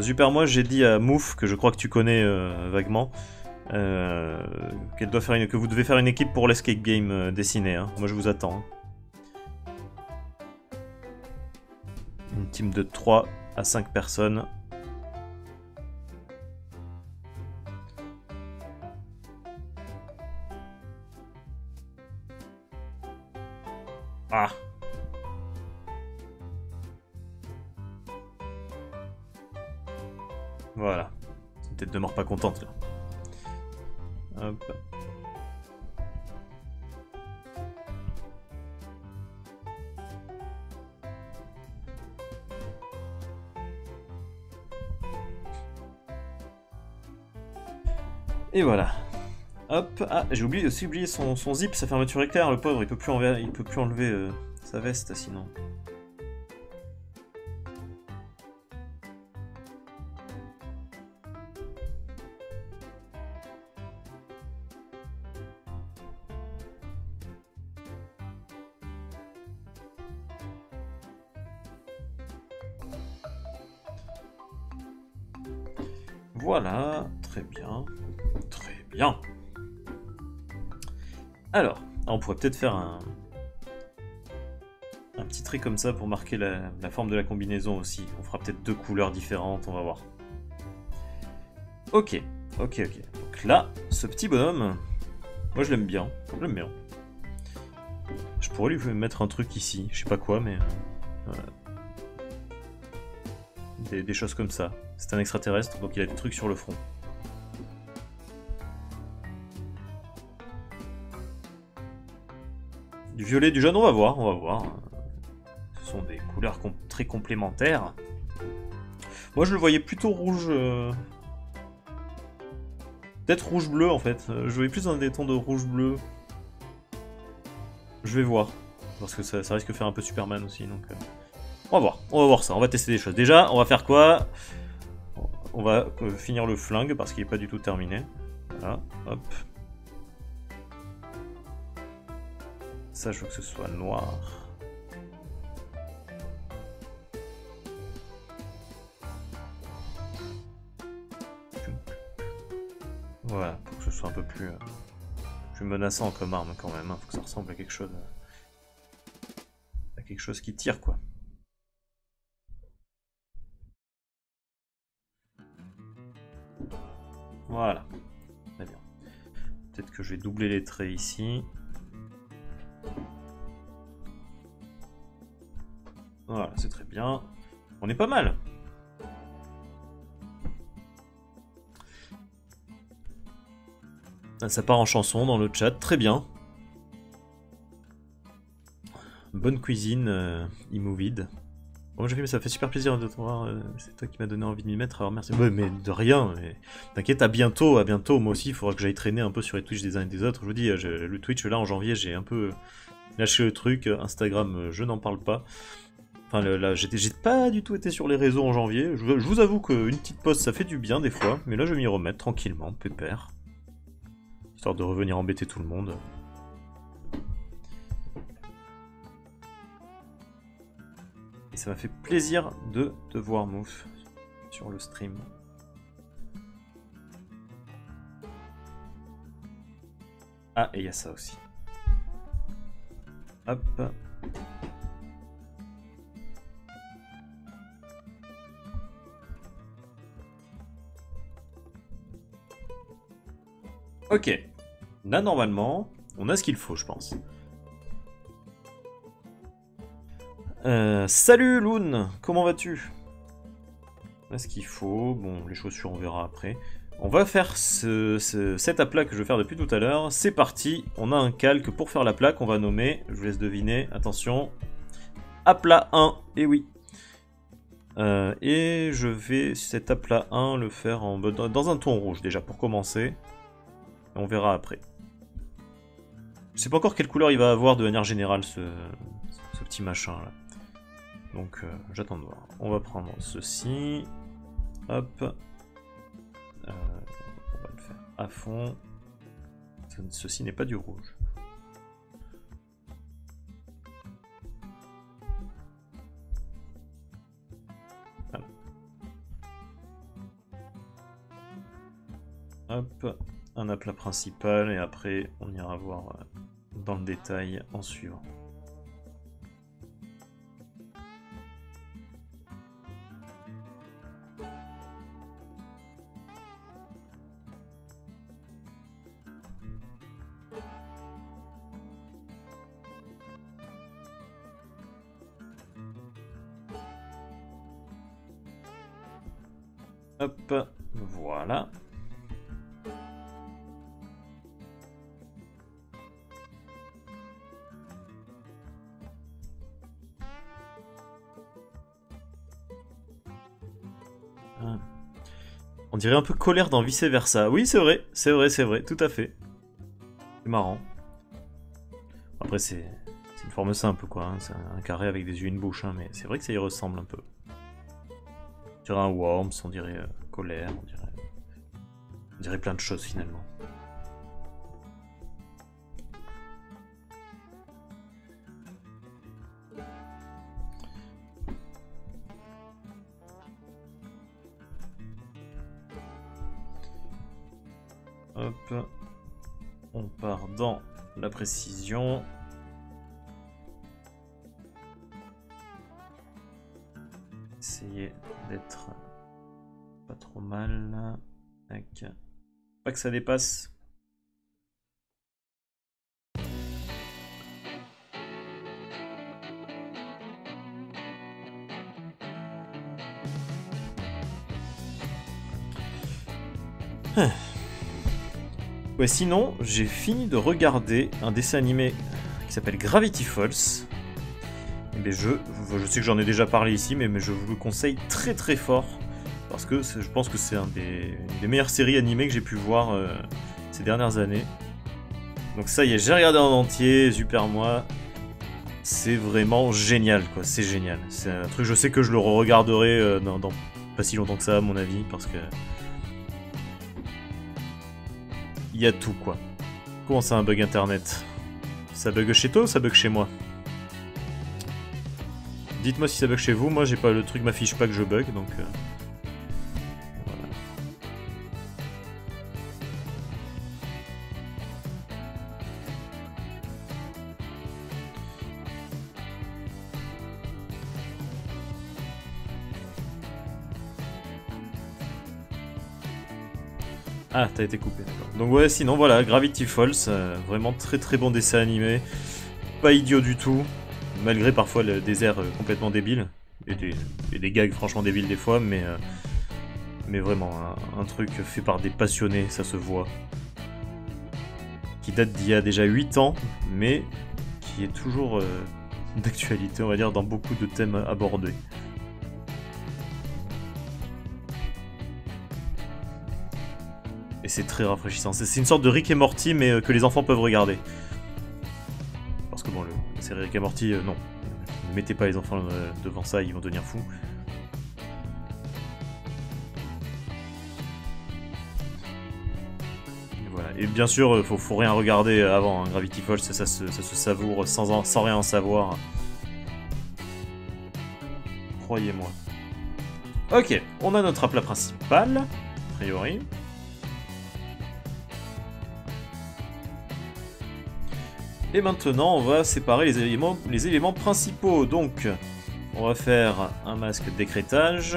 Super, moi j'ai dit à Mouf, que je crois que tu connais vaguement, qu'elle doit faire que vous devez faire une équipe pour l'escape game dessiné. Hein. Moi je vous attends. Hein. Une team de 3 à 5 personnes. Ah. Voilà. Une tête de mort pas contente, là. Hop. Et voilà. Hop. Ah, j'ai aussi oublié son zip, sa fermeture éclair. Le pauvre, il peut plus enlever sa veste, sinon. Voilà, très bien. Très bien. Alors, on pourrait peut-être faire un petit trait comme ça pour marquer la forme de la combinaison aussi. On fera peut-être 2 couleurs différentes, on va voir. Ok. Donc là, ce petit bonhomme, moi je l'aime bien. Je pourrais lui mettre un truc ici, je sais pas quoi, mais... Des choses comme ça. C'est un extraterrestre, donc il a des trucs sur le front. Du violet, du jaune, on va voir. Ce sont des couleurs très complémentaires. Moi, je le voyais plutôt rouge... Peut-être rouge-bleu, en fait. Je voyais plus dans des tons de rouge-bleu. Je vais voir. Parce que ça risque de faire un peu Superman aussi, donc... On va voir ça, on va tester des choses. Déjà, on va faire quoi? On va finir le flingue, parce qu'il n'est pas du tout terminé. Voilà, hop. Ça, je veux que ce soit noir. Voilà, pour que ce soit un peu plus menaçant comme arme quand même. Hein. Faut que ça ressemble à quelque chose qui tire, quoi. Voilà, très bien. Peut-être que je vais doubler les traits ici. Voilà, c'est très bien. On est pas mal. Ça part en chanson dans le chat, très bien. Bonne cuisine, Imovide. Bon, j'ai vu, mais ça fait super plaisir de te voir. C'est toi qui m'as donné envie de m'y mettre, alors merci. Ouais, mais de rien. T'inquiète, à bientôt. Moi aussi, il faudra que j'aille traîner un peu sur les Twitch des uns et des autres. Je vous dis, le Twitch là en janvier, j'ai un peu lâché le truc. Instagram, je n'en parle pas. Enfin, là, j'ai pas du tout été sur les réseaux en janvier. Je vous avoue qu'une petite pause, ça fait du bien des fois. Mais là, je vais m'y remettre tranquillement, pépère. Histoire de revenir embêter tout le monde. Et ça m'a fait plaisir de te voir, Mouf, sur le stream. Ah, et il y a ça aussi. Hop. Ok. Là, normalement, on a ce qu'il faut, je pense. Salut Loon, comment vas-tu? On a ce qu'il faut. Bon, les chaussures, on verra après. On va faire cette aplat que je vais faire depuis tout à l'heure. C'est parti, on a un calque pour faire la plaque. On va nommer, je vous laisse deviner, attention. Aplat 1, et oui. Et je vais cet aplat 1 le faire dans un ton rouge déjà pour commencer. On verra après. Je sais pas encore quelle couleur il va avoir de manière générale ce petit machin là. Donc j'attends de voir. On va prendre ceci. Hop. On va le faire à fond. Ceci n'est pas du rouge. Voilà. Hop. Un aplat principal et après on ira voir dans le détail en suivant. Hop, voilà. On dirait un peu colère dans Vice Versa. Oui, c'est vrai, c'est vrai, c'est vrai, tout à fait. C'est marrant. Après, c'est une forme simple, quoi. Hein. C'est un carré avec des yeux et une bouche, hein, mais c'est vrai que ça y ressemble un peu. On dirait un Worms, on dirait colère, on dirait plein de choses, finalement. Hop, on part dans la précision. Essayer d'être pas trop mal. Tac. Pas que ça dépasse. Ouais, sinon, j'ai fini de regarder un dessin animé qui s'appelle Gravity Falls. Mais je sais que j'en ai déjà parlé ici, mais je vous le conseille très très fort. Parce que je pense que c'est une des meilleures séries animées que j'ai pu voir ces dernières années. Donc ça y est, j'ai regardé en entier, super moi. C'est vraiment génial, quoi, c'est génial. C'est un truc, je sais que je le re-regarderai dans pas si longtemps que ça, à mon avis, parce que... Il y a tout, quoi. Comment ça, un bug internet? Ça bug chez toi ou ça bug chez moi? Dites-moi si ça bug chez vous, moi j'ai pas le truc m'affiche pas que je bug, donc... Voilà. Ah, t'as été coupé, d'accord. Donc ouais, sinon voilà, Gravity Falls, vraiment très très bon dessin animé. Pas idiot du tout, malgré parfois des airs complètement débiles. Et des gags franchement débiles des fois, mais vraiment, un truc fait par des passionnés, ça se voit. Qui date d'il y a déjà 8 ans, mais qui est toujours d'actualité, on va dire, dans beaucoup de thèmes abordés. Et c'est très rafraîchissant. C'est une sorte de Rick et Morty, mais que les enfants peuvent regarder. Parce que bon, la série Rick et Morty, non. Ne mettez pas les enfants devant ça, ils vont devenir fous. Et voilà. Et bien sûr, faut rien regarder avant. Hein. Gravity Falls, ça se savoure sans rien en savoir. Croyez-moi. Ok, on a notre plat principal, a priori. Et maintenant, on va séparer les éléments principaux. Donc, on va faire un masque d'écrêtage.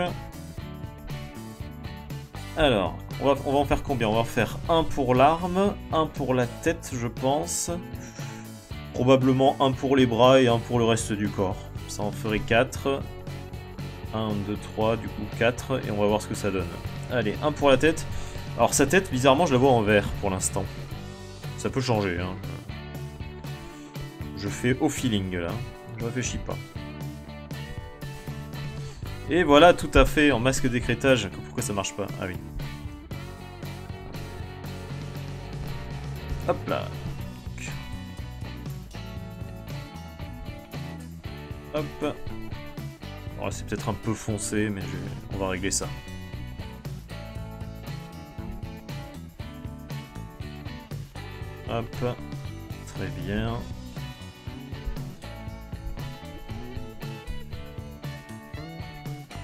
Alors, on va en faire combien? On va en faire un pour l'arme, un pour la tête, je pense. Probablement un pour les bras et un pour le reste du corps. Ça en ferait 4. 1, 2, 3, du coup 4. Et on va voir ce que ça donne. Allez, un pour la tête. Alors sa tête, bizarrement, je la vois en vert pour l'instant. Ça peut changer, hein. Je fais au feeling, là. Je réfléchis pas. Et voilà, tout à fait, en masque d'écrêtage. Pourquoi ça marche pas? Ah oui. Hop là. Hop. Alors c'est peut-être un peu foncé, mais on va régler ça. Hop. Très bien.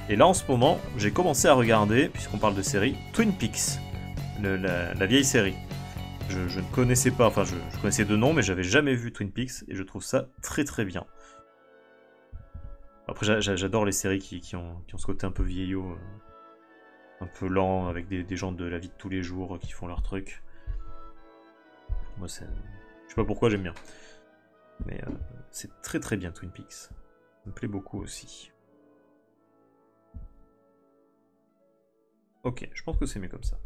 Et là, en ce moment, j'ai commencé à regarder, puisqu'on parle de série, Twin Peaks, la vieille série. Je ne connaissais pas, enfin je connaissais de nom, mais j'avais jamais vu Twin Peaks, et je trouve ça très très bien. Après, j'adore les séries qui ont ce côté un peu vieillot, un peu lent, avec des gens de la vie de tous les jours qui font leur truc. Moi, je sais pas pourquoi, j'aime bien. Mais c'est très très bien, Twin Peaks. Ça me plaît beaucoup aussi. Ok, je pense que c'est mieux comme ça.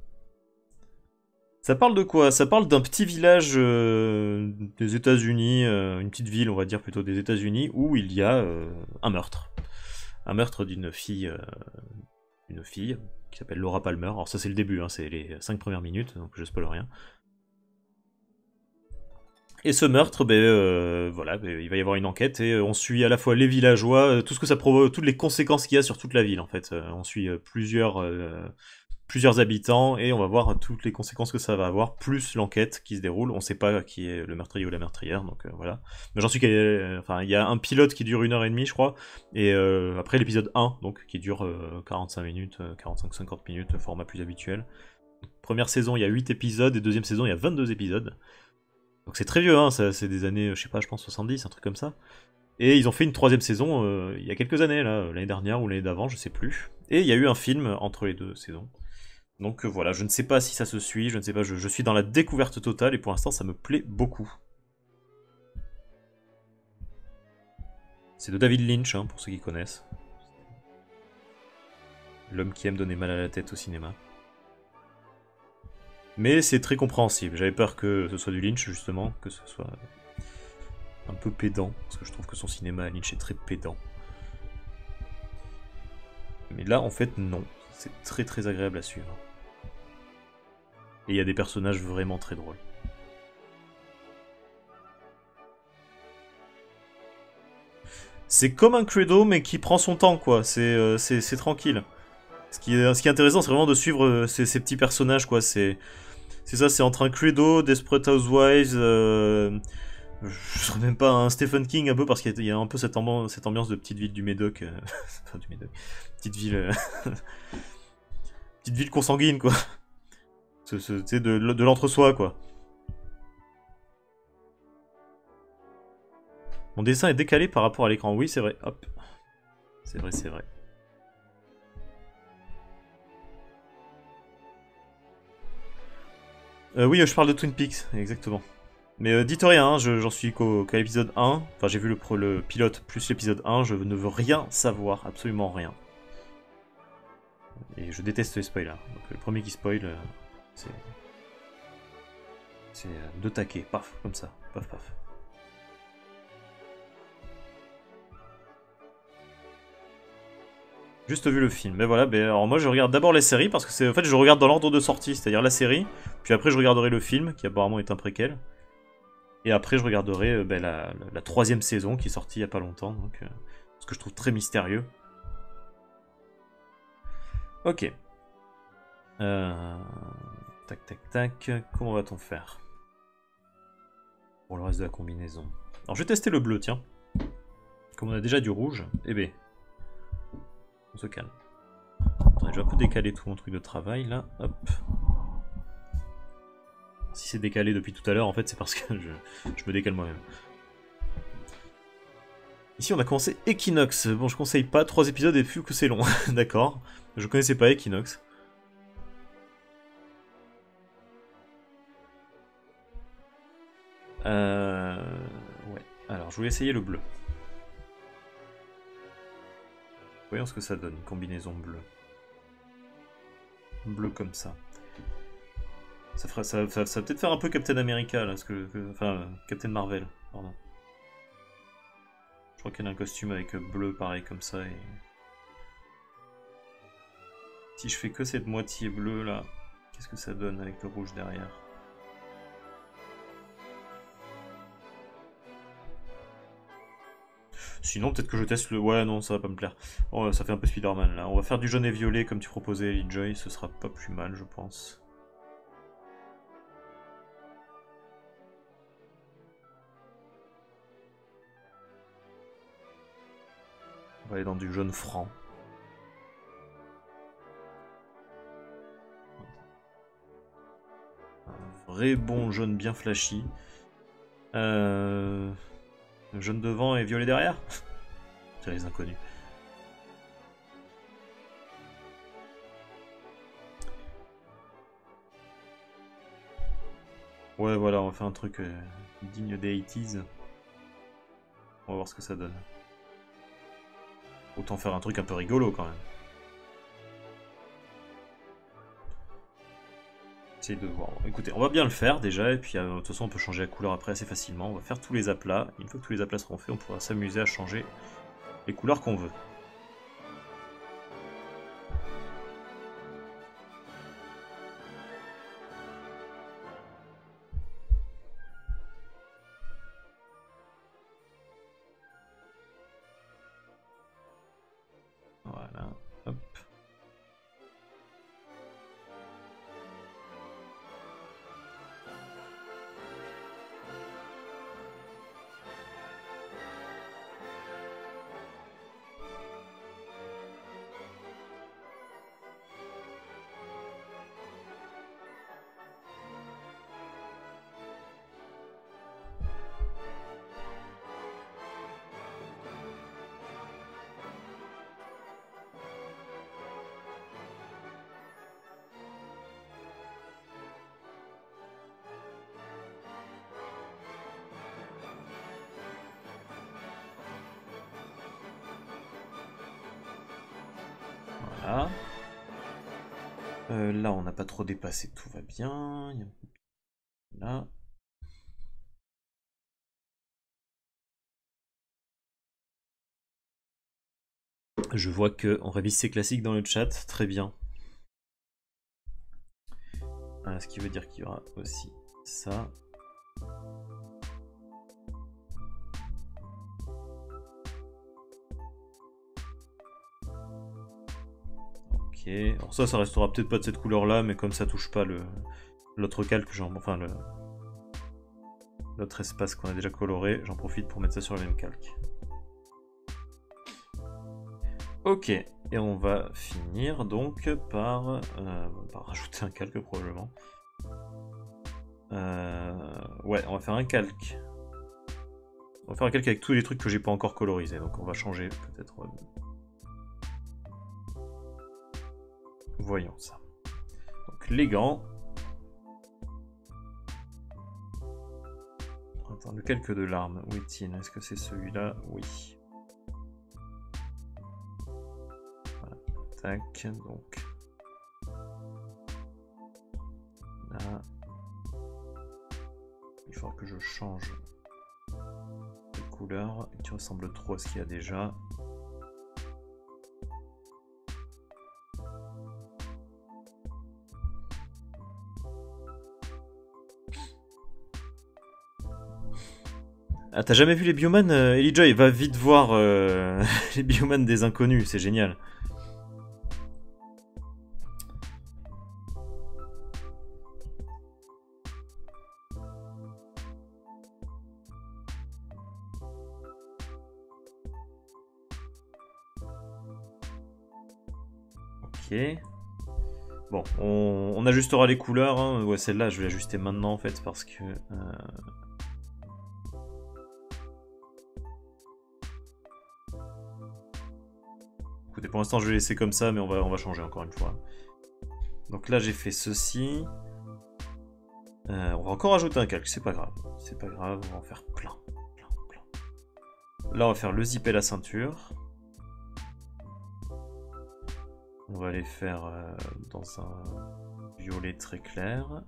Ça parle de quoi? Ça parle d'un petit village des États-Unis, une petite ville, on va dire plutôt des États-Unis, où il y a un meurtre. Un meurtre d'une fille qui s'appelle Laura Palmer. Alors ça c'est le début, hein, c'est les 5 premières minutes, donc je spoil rien. Et ce meurtre, voilà, il va y avoir une enquête et on suit à la fois les villageois, tout ce que ça provoque, toutes les conséquences qu'il y a sur toute la ville en fait. On suit plusieurs habitants et on va voir toutes les conséquences que ça va avoir, plus l'enquête qui se déroule. On sait pas qui est le meurtrier ou la meurtrière, donc voilà. Mais j'en suis enfin, il y a un pilote qui dure 1h30, je crois, et après l'épisode 1, donc qui dure 45 minutes, 45-50 minutes, format plus habituel. Première saison, il y a 8 épisodes, et deuxième saison, il y a 22 épisodes. Donc c'est très vieux, hein, c'est des années, je sais pas, je pense 70, un truc comme ça. Et ils ont fait une troisième saison il y a quelques années, là, l'année dernière ou l'année d'avant, je sais plus. Et il y a eu un film entre les deux saisons. Donc voilà, je ne sais pas si ça se suit, je ne sais pas, je suis dans la découverte totale et pour l'instant ça me plaît beaucoup. C'est de David Lynch, hein, pour ceux qui connaissent. L'homme qui aime donner mal à la tête au cinéma. Mais c'est très compréhensible, j'avais peur que ce soit du Lynch justement, que ce soit un peu pédant, parce que je trouve que son cinéma Lynch est très pédant. Mais là en fait non, c'est très très agréable à suivre. Et il y a des personnages vraiment très drôles. C'est comme un Credo, mais qui prend son temps, quoi. C'est tranquille. Ce qui est intéressant, c'est vraiment de suivre ces petits personnages, quoi. C'est ça, c'est entre un Credo, Desperate Housewives, je serais même pas un Stephen King, un peu, parce qu'il y a un peu cette ambiance de petite ville du Médoc. Enfin, du Médoc. Petite ville. Petite ville consanguine, quoi. Tu sais, de l'entre-soi, quoi. Mon dessin est décalé par rapport à l'écran. Oui, c'est vrai. Hop. C'est vrai, c'est vrai. Oui, je parle de Twin Peaks, exactement. Mais dites rien, hein, j'en suis qu'à l'épisode 1. Enfin, j'ai vu le pilote plus l'épisode 1. Je ne veux rien savoir, absolument rien. Et je déteste les spoilers. Donc le premier qui spoil, c'est. C'est de taquet, paf, comme ça. Paf, paf. Juste vu le film. Mais voilà, alors moi je regarde d'abord les séries parce que c'est en fait je regarde dans l'ordre de sortie, c'est-à-dire la série, puis après je regarderai le film qui apparemment est un préquel. Et après, je regarderai la troisième saison qui est sortie il y a pas longtemps, donc, ce que je trouve très mystérieux. Ok. Tac, tac, tac. Comment va-t-on faire pour le reste de la combinaison? Alors, je vais tester le bleu, tiens. Comme on a déjà du rouge, eh ben, on se calme. Attendez, je vais un peu décaler tout mon truc de travail, là. Hop. Si c'est décalé depuis tout à l'heure, en fait, c'est parce que je me décale moi-même. Ici, on a commencé Equinox. Bon, je conseille pas, 3 épisodes et plus que c'est long. D'accord. Je connaissais pas Equinox. Ouais. Alors, je voulais essayer le bleu. Voyons ce que ça donne, une combinaison bleue. Bleu comme ça. Ça va peut-être faire un peu Captain America, là, enfin, Captain Marvel, pardon. Je crois qu'elle a un costume avec bleu pareil comme ça. Et... si je fais que cette moitié bleue là, qu'est-ce que ça donne avec le rouge derrière? Sinon, peut-être que je teste le... ouais, non, ça va pas me plaire. Oh, ça fait un peu Spider-Man là. On va faire du jaune et violet comme tu proposais, Ellie Joy. Ce sera pas plus mal, je pense. On va aller dans du jaune franc. Un vrai bon jaune bien flashy. Jaune devant et violet derrière. C'est les inconnus. Ouais, voilà, on va faire un truc digne des 80s. On va voir ce que ça donne. Autant faire un truc un peu rigolo quand même. J'essaye de voir. Écoutez, on va bien le faire déjà, et puis de toute façon on peut changer la couleur après assez facilement. On va faire tous les aplats. Une fois que tous les aplats seront faits, on pourra s'amuser à changer les couleurs qu'on veut. Voilà, hop. Voilà. Là, on n'a pas trop dépassé, tout va bien. Là. Je vois qu'on révise ses classiques dans le chat, très bien. Ce qui veut dire qu'il y aura aussi ça. Ok, alors ça restera peut-être pas de cette couleur là, mais comme ça touche pas l'autre calque, enfin l'autre espace qu'on a déjà coloré, j'en profite pour mettre ça sur le même calque. Ok, et on va finir donc par rajouter un calque probablement. Ouais, on va faire un calque. On va faire un calque avec tous les trucs que j'ai pas encore colorisés, donc on va changer peut-être. Voyons ça. Donc les gants. Attends, le calque de l'arme, où est-il? Est-ce que c'est celui-là? Oui. Voilà. Tac, donc. Là. Il faudra que je change de couleur qui ressemble trop à ce qu'il y a déjà. Ah, t'as jamais vu les bioman, Elijah? Va vite voir les bioman des inconnus, c'est génial. Ok. Bon, on ajustera les couleurs. Hein. Ouais, celle-là, je vais l'ajuster maintenant en fait parce que. Écoutez, pour l'instant, je vais laisser comme ça, mais on va changer encore une fois. Donc là, j'ai fait ceci. On va encore ajouter un calque, c'est pas grave. C'est pas grave, on va en faire plein. Là, on va faire le zip et la ceinture. On va les faire dans un violet très clair.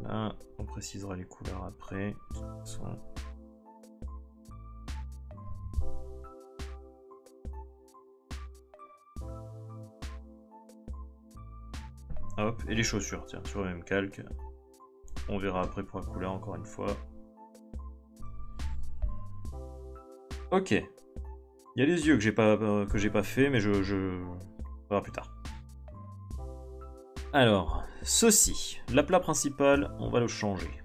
Voilà, on précisera les couleurs après. De toute façon. Hop, et les chaussures, tiens, sur le même calque. On verra après pour la couleur, encore une fois. Ok. Il y a les yeux que j'ai pas fait, mais je on verra plus tard. Alors, ceci, l'aplat principal, on va le changer.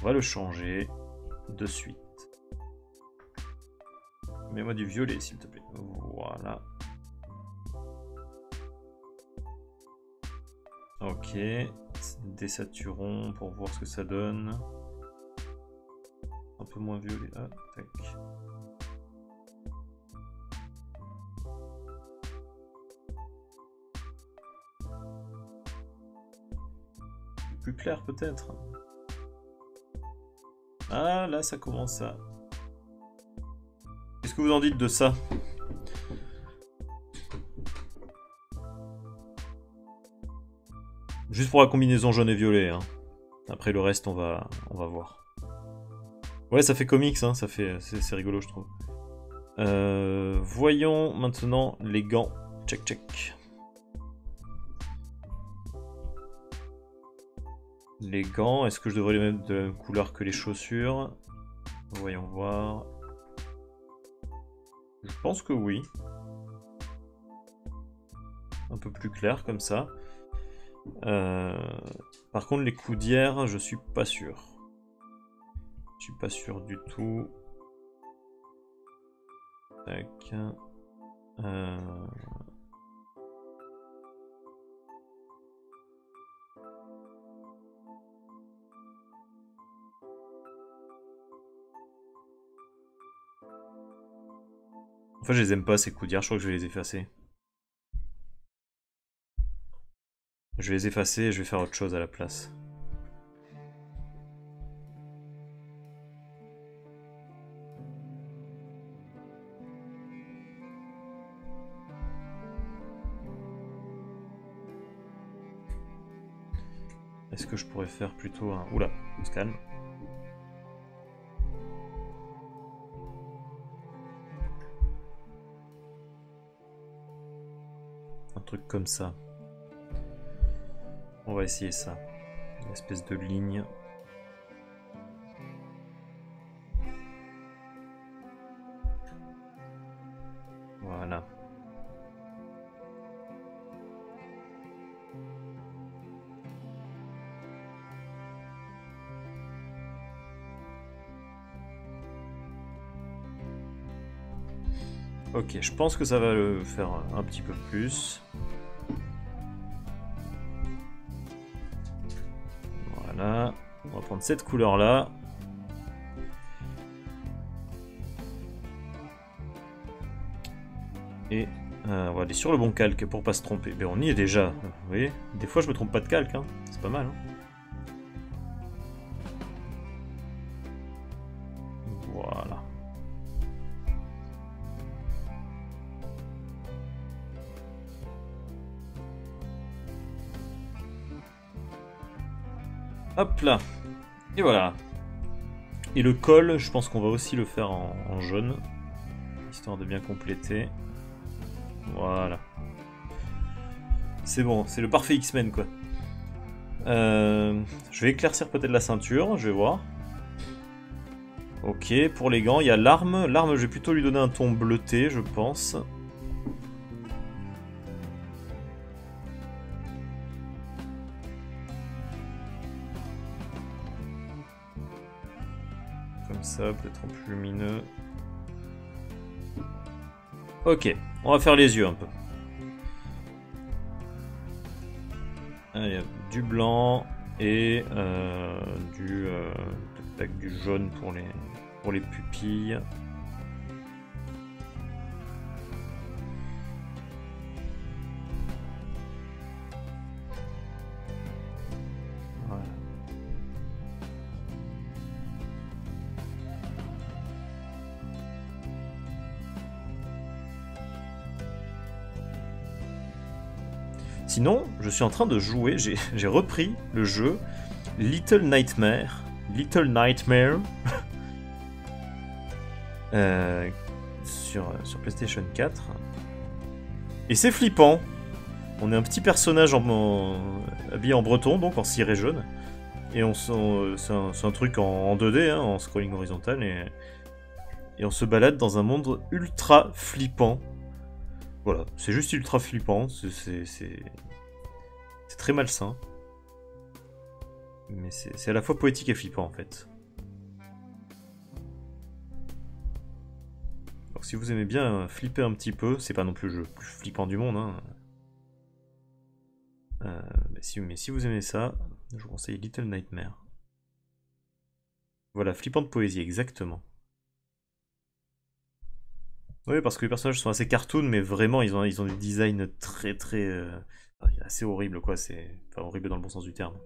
On va le changer de suite. Mets-moi du violet, s'il te plaît. Voilà. Ok, désaturons pour voir ce que ça donne. Un peu moins violet. Ah, tac. Plus clair peut-être. Ah, là ça commence à Qu'est-ce que vous en dites de ça? Juste pour la combinaison jaune et violet. Hein. Après le reste, on va voir. Ouais, ça fait comics, hein, ça fait, c'est rigolo, je trouve. Voyons maintenant les gants. Check, check. Les gants, est-ce que je devrais les mettre de même couleur que les chaussures? Voyons voir. Je pense que oui. Un peu plus clair comme ça. Par contre, les coudières, je suis pas sûr. Je suis pas sûr du tout. Tac. En fait, je les aime pas ces coudières, je crois que je vais les effacer. Je vais les effacer et je vais faire autre chose à la place. Est-ce que je pourrais faire plutôt un... Oula, on se calme. Un truc comme ça. On va essayer ça. Une espèce de ligne. Voilà. Ok, je pense que ça va le faire un petit peu plus. Voilà. On va prendre cette couleur-là. Et on va aller sur le bon calque pour pas se tromper. Mais on y est déjà. Vous voyez, des fois je me trompe pas de calque. Hein. C'est pas mal. Hein. Voilà. Hop là. Et voilà. Et le col, je pense qu'on va aussi le faire en jaune. Histoire de bien compléter. Voilà. C'est bon, c'est le parfait X-Men quoi. Je vais éclaircir peut-être la ceinture, je vais voir. Ok, pour les gants, il y a l'arme. L'arme, je vais plutôt lui donner un ton bleuté, je pense. Comme ça, peut-être en plus lumineux. Ok, on va faire les yeux un peu. Allez, du blanc et du jaune pour les pupilles. Voilà. Sinon, je suis en train de jouer, j'ai repris le jeu Little Nightmare. Little Nightmare. Sur PlayStation 4. Et c'est flippant. On est un petit personnage habillé en breton, donc en ciré jaune. Et c'est un truc en 2D, hein, en scrolling horizontal. Et on se balade dans un monde ultra flippant. Voilà, c'est juste ultra flippant. C'est très malsain. Mais c'est à la fois poétique et flippant en fait. Donc si vous aimez bien flipper un petit peu, c'est pas non plus le jeu le plus flippant du monde. Hein. Mais si vous aimez ça, je vous conseille Little Nightmare. Voilà, flippant de poésie, exactement. Oui, parce que les personnages sont assez cartoon, mais vraiment, ils ont des designs très assez horribles, quoi. C'est enfin, horrible dans le bon sens du terme.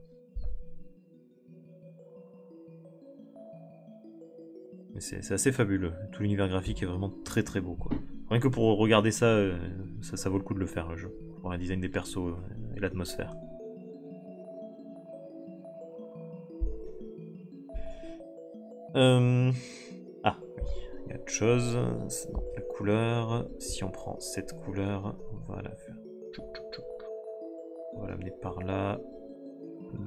Mais c'est assez fabuleux. Tout l'univers graphique est vraiment très très beau, quoi. Rien que pour regarder ça, ça vaut le coup de le faire, le jeu. Pour un design des persos et l'atmosphère. Ah, oui, il y a autre chose. Non, la couleur. Si on prend cette couleur, on va la faire. On va l'amener par là.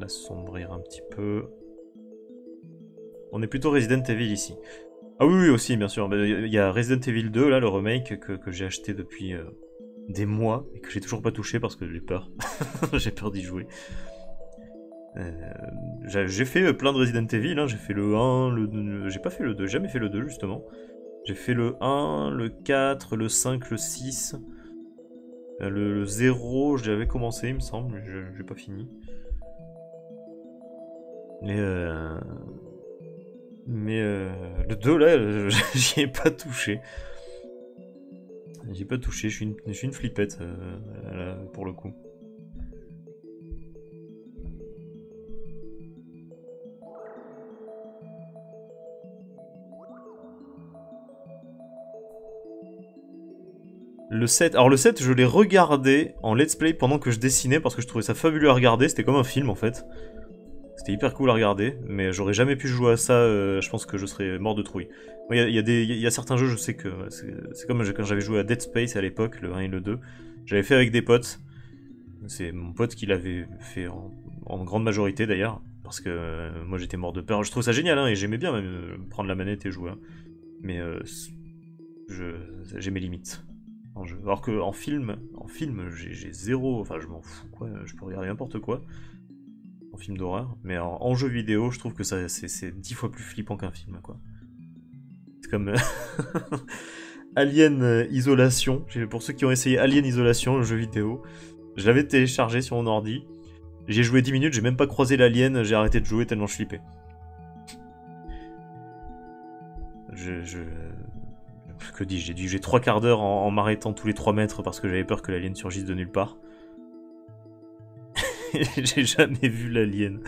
L'assombrir un petit peu. On est plutôt Resident Evil ici. Ah oui, oui aussi, bien sûr. Il y a Resident Evil 2, là, le remake, que j'ai acheté depuis des mois et que j'ai toujours pas touché parce que j'ai peur. J'ai peur d'y jouer. J'ai fait plein de Resident Evil, hein. J'ai fait le 1, j'ai pas fait le 2, j'ai jamais fait le 2 justement. J'ai fait le 1, le 4, le 5, le 6. Le 0, j'avais commencé, il me semble, mais j'ai pas fini. Mais le 2 là, j'y ai pas touché. J'y ai pas touché, je suis une flippette là, pour le coup. Le 7, alors le 7 je l'ai regardé en let's play pendant que je dessinais parce que je trouvais ça fabuleux à regarder, c'était comme un film en fait. C'était hyper cool à regarder, mais j'aurais jamais pu jouer à ça, je pense que je serais mort de trouille. Il y a certains jeux, je sais que c'est comme quand j'avais joué à Dead Space à l'époque, le 1 et le 2. J'avais fait avec des potes, c'est mon pote qui l'avait fait en grande majorité d'ailleurs, parce que moi j'étais mort de peur. Je trouve ça génial, hein, et j'aimais bien même prendre la manette et jouer, hein. Mais j'ai mes limites. Alors que en film j'ai zéro, enfin je m'en fous quoi, je peux regarder n'importe quoi en film d'horreur, mais en jeu vidéo je trouve que c'est 10 fois plus flippant qu'un film quoi. C'est comme Alien Isolation, pour ceux qui ont essayé Alien Isolation, le jeu vidéo, je l'avais téléchargé sur mon ordi, j'ai joué 10 minutes, j'ai même pas croisé l'alien, j'ai arrêté de jouer tellement je flippais. Que dis-je, j'ai 3 quarts d'heure en m'arrêtant tous les 3 mètres parce que j'avais peur que l'alien surgisse de nulle part. J'ai jamais vu l'alien.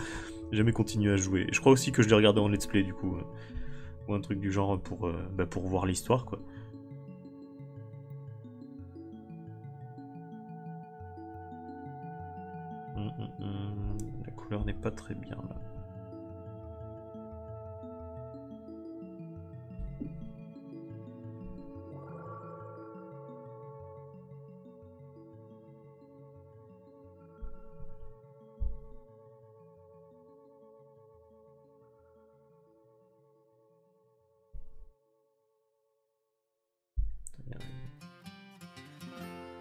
J'ai jamais continué à jouer. Je crois aussi que je l'ai regardé en let's play du coup. Ou un truc du genre pour voir l'histoire quoi. La couleur n'est pas très bien là.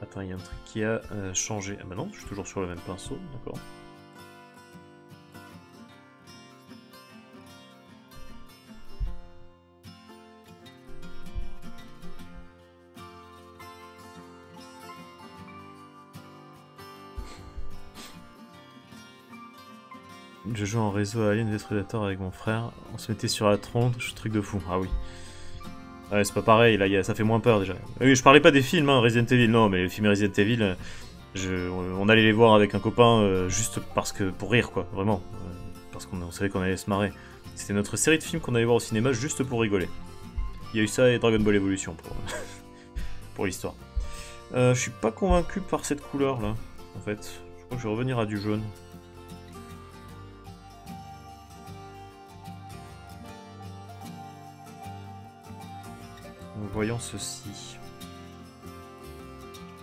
Attends, il y a un truc qui a changé. Ah bah non, je suis toujours sur le même pinceau, d'accord. Je joue en réseau à Alien vs Predator avec mon frère, on se mettait sur la tronche, truc de fou, ah oui. Ouais, c'est pas pareil, là ça fait moins peur déjà. Oui, je parlais pas des films, hein, Resident Evil, non, mais les films Resident Evil, on allait les voir avec un copain juste parce que pour rire, quoi, vraiment. Parce qu'on savait qu'on allait se marrer. C'était notre série de films qu'on allait voir au cinéma juste pour rigoler. Il y a eu ça et Dragon Ball Evolution pour l'histoire. Je suis pas convaincu par cette couleur là, en fait. Je crois que je vais revenir à du jaune. Voyons ceci.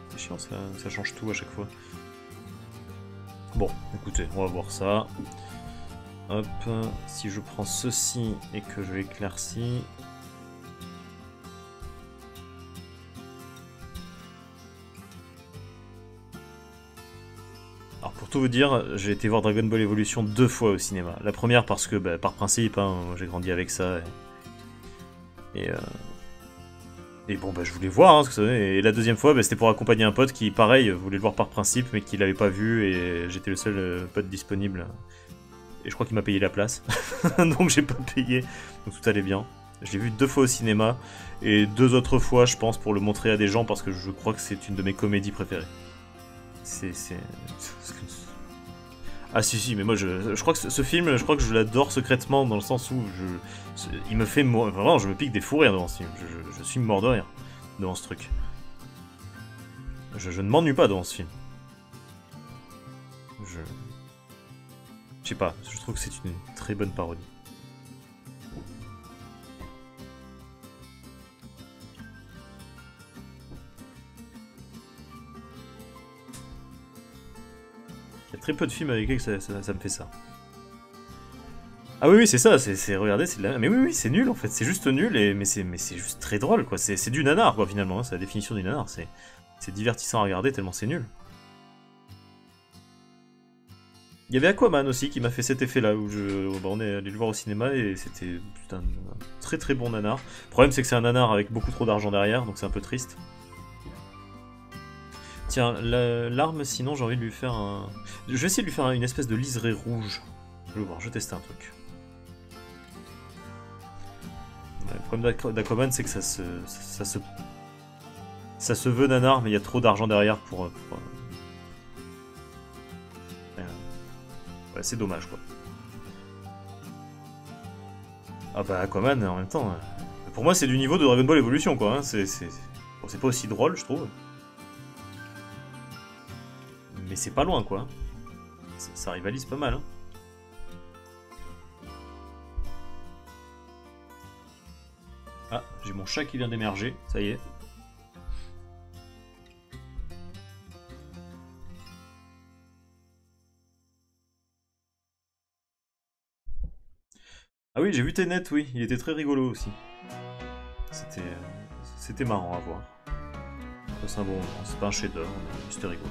C'est chiant, ça change tout à chaque fois. Bon, écoutez, on va voir ça. Hop, si je prends ceci et que je l'éclaircis... Alors pour tout vous dire, j'ai été voir Dragon Ball Evolution 2 fois au cinéma. La première parce que, par principe, hein, j'ai grandi avec ça. Et bon, je voulais voir hein, ce que ça donnait. Et la deuxième fois, c'était pour accompagner un pote qui, pareil, voulait le voir par principe, mais qui l'avait pas vu, et j'étais le seul pote disponible. Et je crois qu'il m'a payé la place. Donc j'ai pas payé. Donc tout allait bien. Je l'ai vu 2 fois au cinéma, et 2 autres fois, je pense, pour le montrer à des gens, parce que je crois que c'est une de mes comédies préférées. Ah si si, mais moi je crois que ce film, je crois que je l'adore secrètement dans le sens où il me fait vraiment, je me pique des fous rires devant ce film. Je suis mort de rire devant ce truc. Je ne m'ennuie pas devant ce film. Je sais pas, je trouve que c'est une très bonne parodie. Il y a très peu de films avec lesquels ça me fait ça. Ah oui, oui, c'est ça, regardez, c'est de la... Mais oui, oui, c'est nul en fait, c'est juste nul, mais c'est juste très drôle, quoi. C'est du nanar, quoi, finalement, hein. C'est la définition du nanar, c'est divertissant à regarder tellement c'est nul. Il y avait Aquaman aussi qui m'a fait cet effet-là, où on est allé le voir au cinéma et c'était un très très bon nanar. Le problème c'est que c'est un nanar avec beaucoup trop d'argent derrière, donc c'est un peu triste. Tiens, l'arme, sinon j'ai envie de lui faire un... Je vais essayer de lui faire une espèce de liseré rouge. Je vais voir, je vais tester un truc. Le problème d'Aquaman, c'est que ça se veut nanar, mais il y a trop d'argent derrière pour ouais, c'est dommage, quoi. Ah bah, Aquaman, en même temps... Pour moi, c'est du niveau de Dragon Ball Evolution, quoi. Hein. C'est pas aussi drôle, je trouve. Mais c'est pas loin, quoi. Ça rivalise pas mal, hein. Ah, j'ai mon chat qui vient d'émerger, ça y est. Ah oui, j'ai vu Tenet, oui, il était très rigolo aussi. C'était marrant à voir. C'est un bon, c'est pas un chef-d'œuvre, mais c'était rigolo.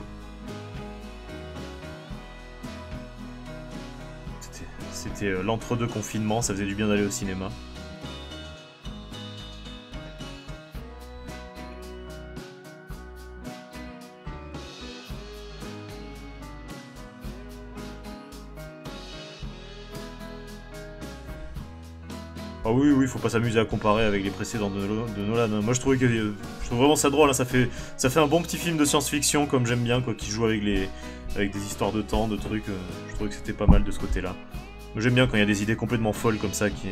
C'était l'entre-deux confinement, ça faisait du bien d'aller au cinéma. Ah oui, oui, faut pas s'amuser à comparer avec les précédents de Nolan. Moi je trouve vraiment ça drôle, hein. Ça fait un bon petit film de science-fiction comme j'aime bien, quoi, qui joue avec des histoires de temps, de trucs. Je trouvais que c'était pas mal de ce côté-là. J'aime bien quand il y a des idées complètement folles comme ça qui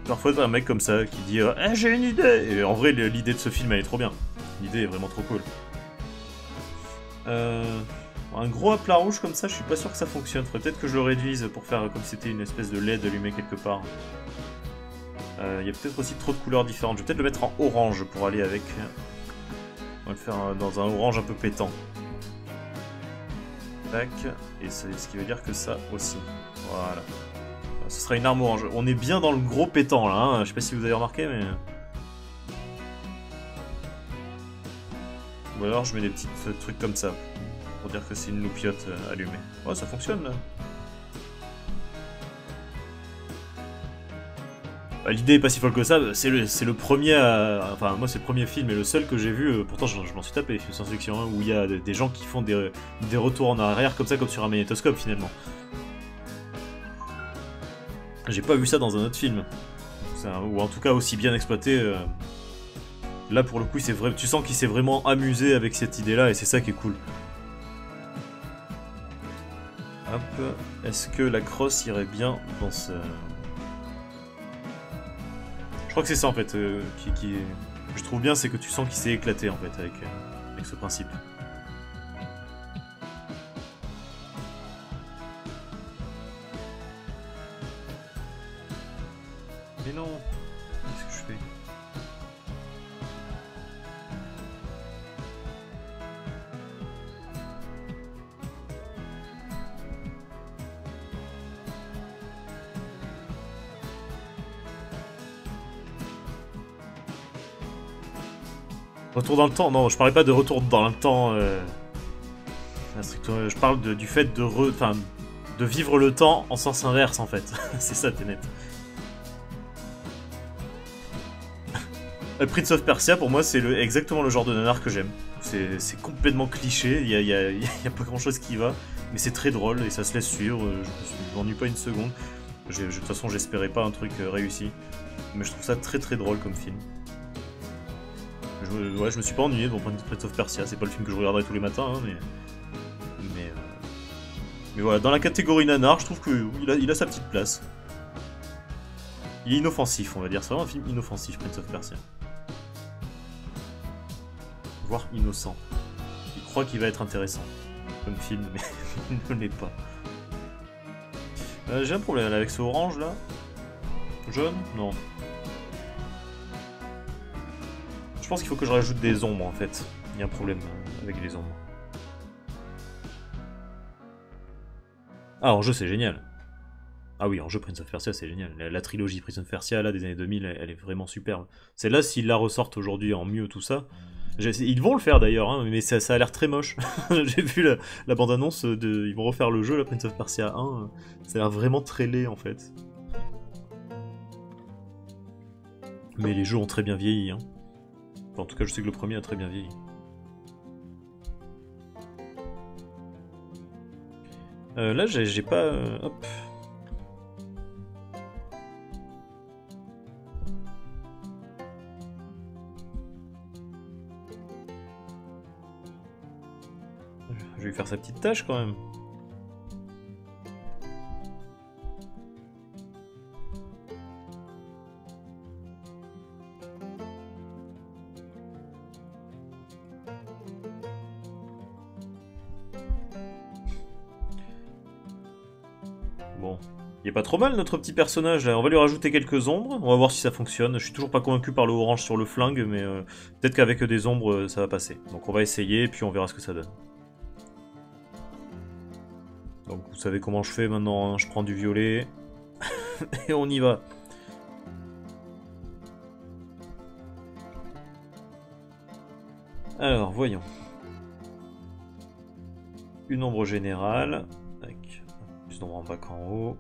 parfois un mec comme ça qui dit j'ai une idée. Et en vrai l'idée de ce film elle est trop bien. L'idée est vraiment trop cool. Un gros aplat rouge comme ça, je suis pas sûr que ça fonctionne. Faudrait peut-être que je le réduise pour faire comme si c'était une espèce de LED allumé quelque part. Il y a peut-être aussi trop de couleurs différentes. Je vais peut-être le mettre en orange pour aller avec. On va le faire dans un orange un peu pétant. Tac. Et c'est ce qui veut dire que ça aussi. Voilà. Ce sera une arme orange. On est bien dans le gros pétant là, hein. Je sais pas si vous avez remarqué, mais... Ou alors je mets des petits trucs comme ça. Pour dire que c'est une loupiote allumée. Ouais, ça fonctionne là. Bah, l'idée est pas si folle que ça, c'est le premier à... Enfin, moi c'est le premier film et le seul que j'ai vu, pourtant je m'en suis tapé, science-fiction, hein, où il y a des gens qui font des retours en arrière comme ça, comme sur un magnétoscope finalement. J'ai pas vu ça dans un autre film. Ou en tout cas aussi bien exploité. Là pour le coup, tu sens qu'il s'est vraiment amusé avec cette idée-là et c'est ça qui est cool. Hop, est-ce que la crosse irait bien dans ce... Je crois que c'est ça en fait que je trouve bien, c'est que tu sens qu'il s'est éclaté en fait avec ce principe. Mais non, qu'est-ce que je fais? Retour dans le temps? Non, je parlais pas de retour dans le temps. Je parle du fait de vivre le temps en sens inverse en fait. C'est ça, Tenet. Prince of Persia, pour moi, c'est exactement le genre de nanar que j'aime. C'est complètement cliché, il y a pas grand chose qui va, mais c'est très drôle et ça se laisse suivre. Je m'ennuie pas une seconde. De toute façon, j'espérais pas un truc réussi, mais je trouve ça très très drôle comme film. Ouais, je me suis pas ennuyé devant Prince of Persia, c'est pas le film que je regarderai tous les matins, hein, mais Mais voilà, dans la catégorie nanar, je trouve qu'il a sa petite place. Il est inoffensif, on va dire. C'est vraiment un film inoffensif, Prince of Persia. Voire innocent. Il croit qu'il va être intéressant comme film, mais il ne l'est pas. J'ai un problème avec ce orange là. Jaune? Non. Je pense qu'il faut que je rajoute des ombres en fait. Il y a un problème avec les ombres. Ah, en jeu c'est génial. Ah oui, en jeu Prince of Persia c'est génial. La trilogie Prince of Persia là, des années 2000, elle est vraiment superbe. C'est là s'ils la ressortent aujourd'hui en mieux tout ça. Ils vont le faire d'ailleurs, hein, mais ça a l'air très moche. J'ai vu la bande-annonce, ils vont refaire le jeu, la Prince of Persia 1. Ça a l'air vraiment très laid en fait. Mais les jeux ont très bien vieilli. Hein. Enfin, en tout cas, je sais que le premier a très bien vieilli. Là, j'ai pas... hop. Je vais lui faire sa petite tâche quand même. Bon. Il est pas trop mal notre petit personnage là. On va lui rajouter quelques ombres. On va voir si ça fonctionne. Je suis toujours pas convaincu par le orange sur le flingue, mais peut-être qu'avec des ombres ça va passer. Donc on va essayer, puis on verra ce que ça donne. Donc vous savez comment je fais maintenant, hein. Je prends du violet. Et on y va. Alors, voyons. Une ombre générale. Tac. Plus d'ombre en bas qu'en haut.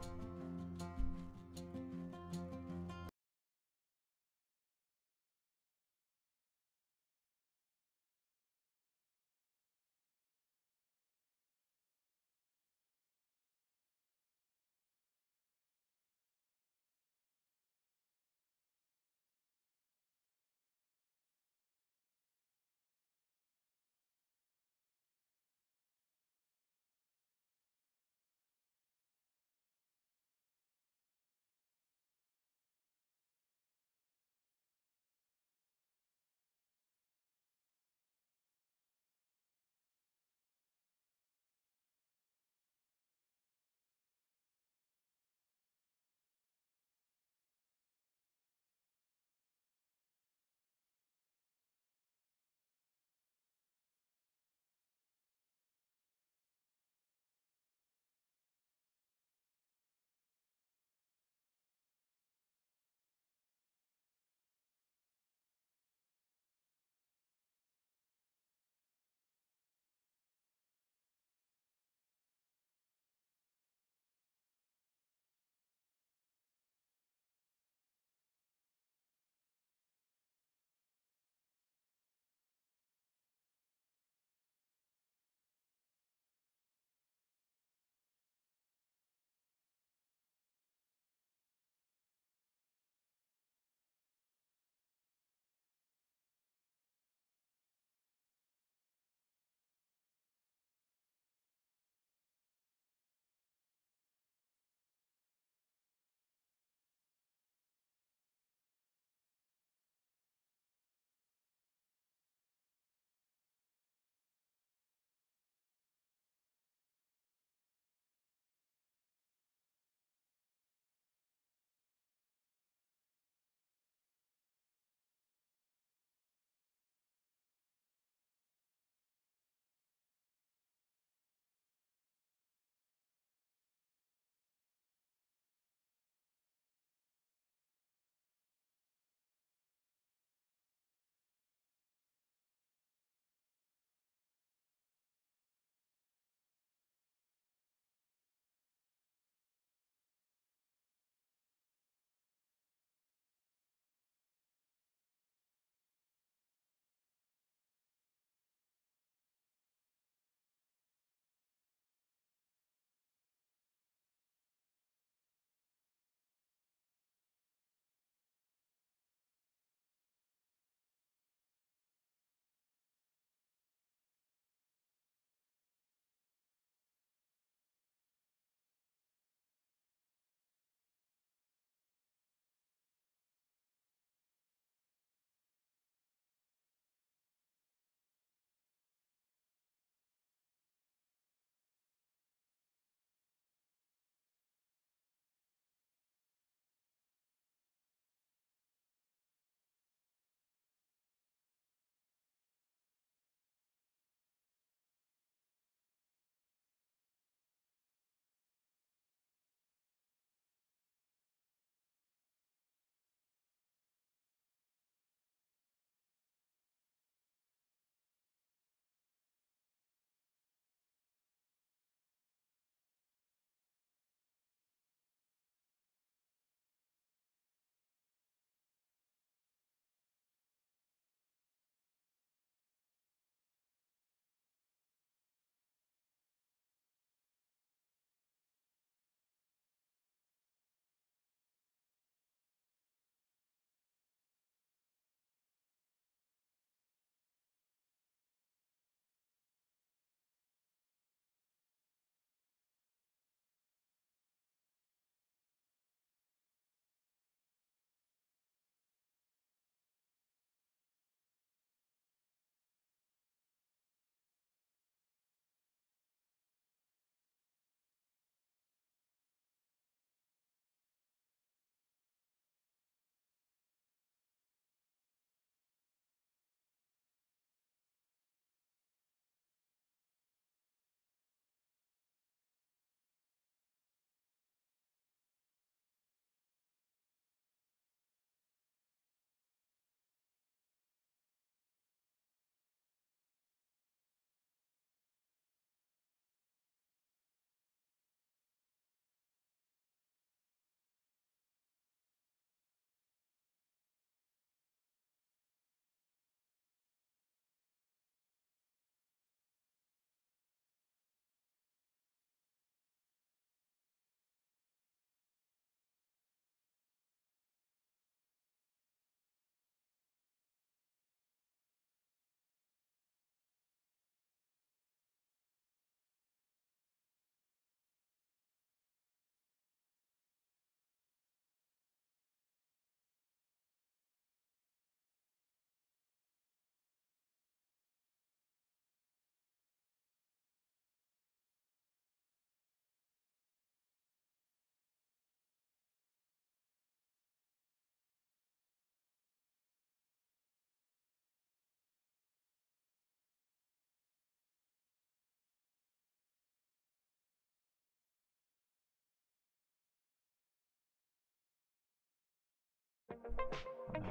Voilà.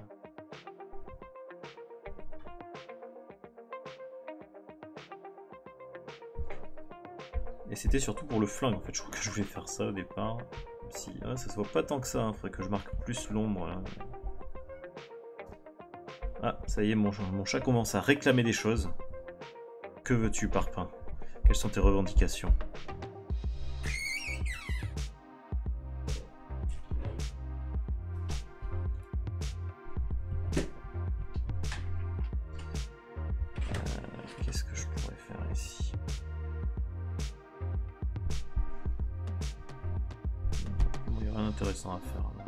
Et c'était surtout pour le flingue en fait, je crois que je voulais faire ça au départ. Si ouais, ça se voit pas tant que ça, hein. Faudrait que je marque plus l'ombre là. Ah, ça y est, mon chat commence à réclamer des choses. Que veux-tu, Parpaing? Quelles sont tes revendications? Qu'est-ce que je pourrais faire ici? Bon, il n'y a rien d'intéressant à faire là.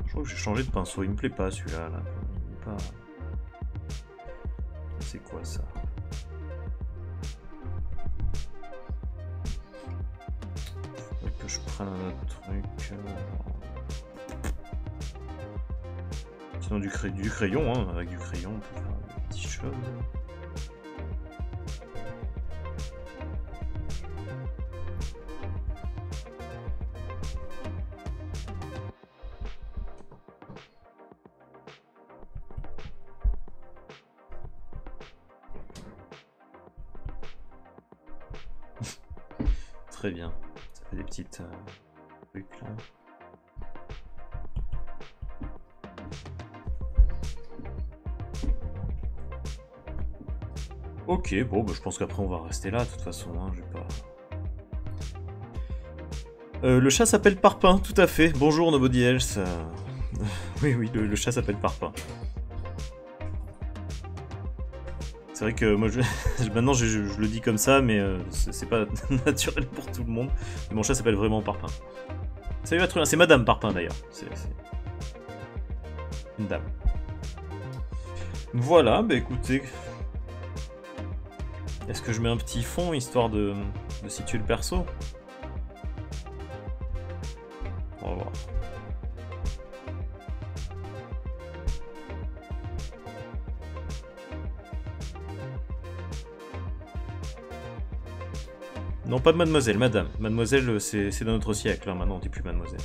Je crois que j'ai changé de pinceau, il me plaît pas celui-là. Là. Pas... C'est quoi ça? Faudrait que je prenne un autre truc. Sinon du crayon, hein. Avec du crayon on peut faire des petites choses. Très bien, ça fait des petites trucs là. Ok, bon, bah, je pense qu'après on va rester là de toute façon, hein, je vais pas... le chat s'appelle Parpaing, tout à fait. Bonjour Nobody Else. Oui, oui, le chat s'appelle Parpaing. C'est vrai que moi, maintenant je le dis comme ça, mais c'est pas naturel pour tout le monde. Mais mon chat s'appelle vraiment Parpaing. Salut Atrulin, c'est Madame Parpaing d'ailleurs. C'est une dame. Voilà, bah écoutez... Est-ce que je mets un petit fond, histoire de situer le perso? On va voir. Non, pas mademoiselle, madame. Mademoiselle, c'est dans notre siècle, hein. Maintenant on dit plus mademoiselle.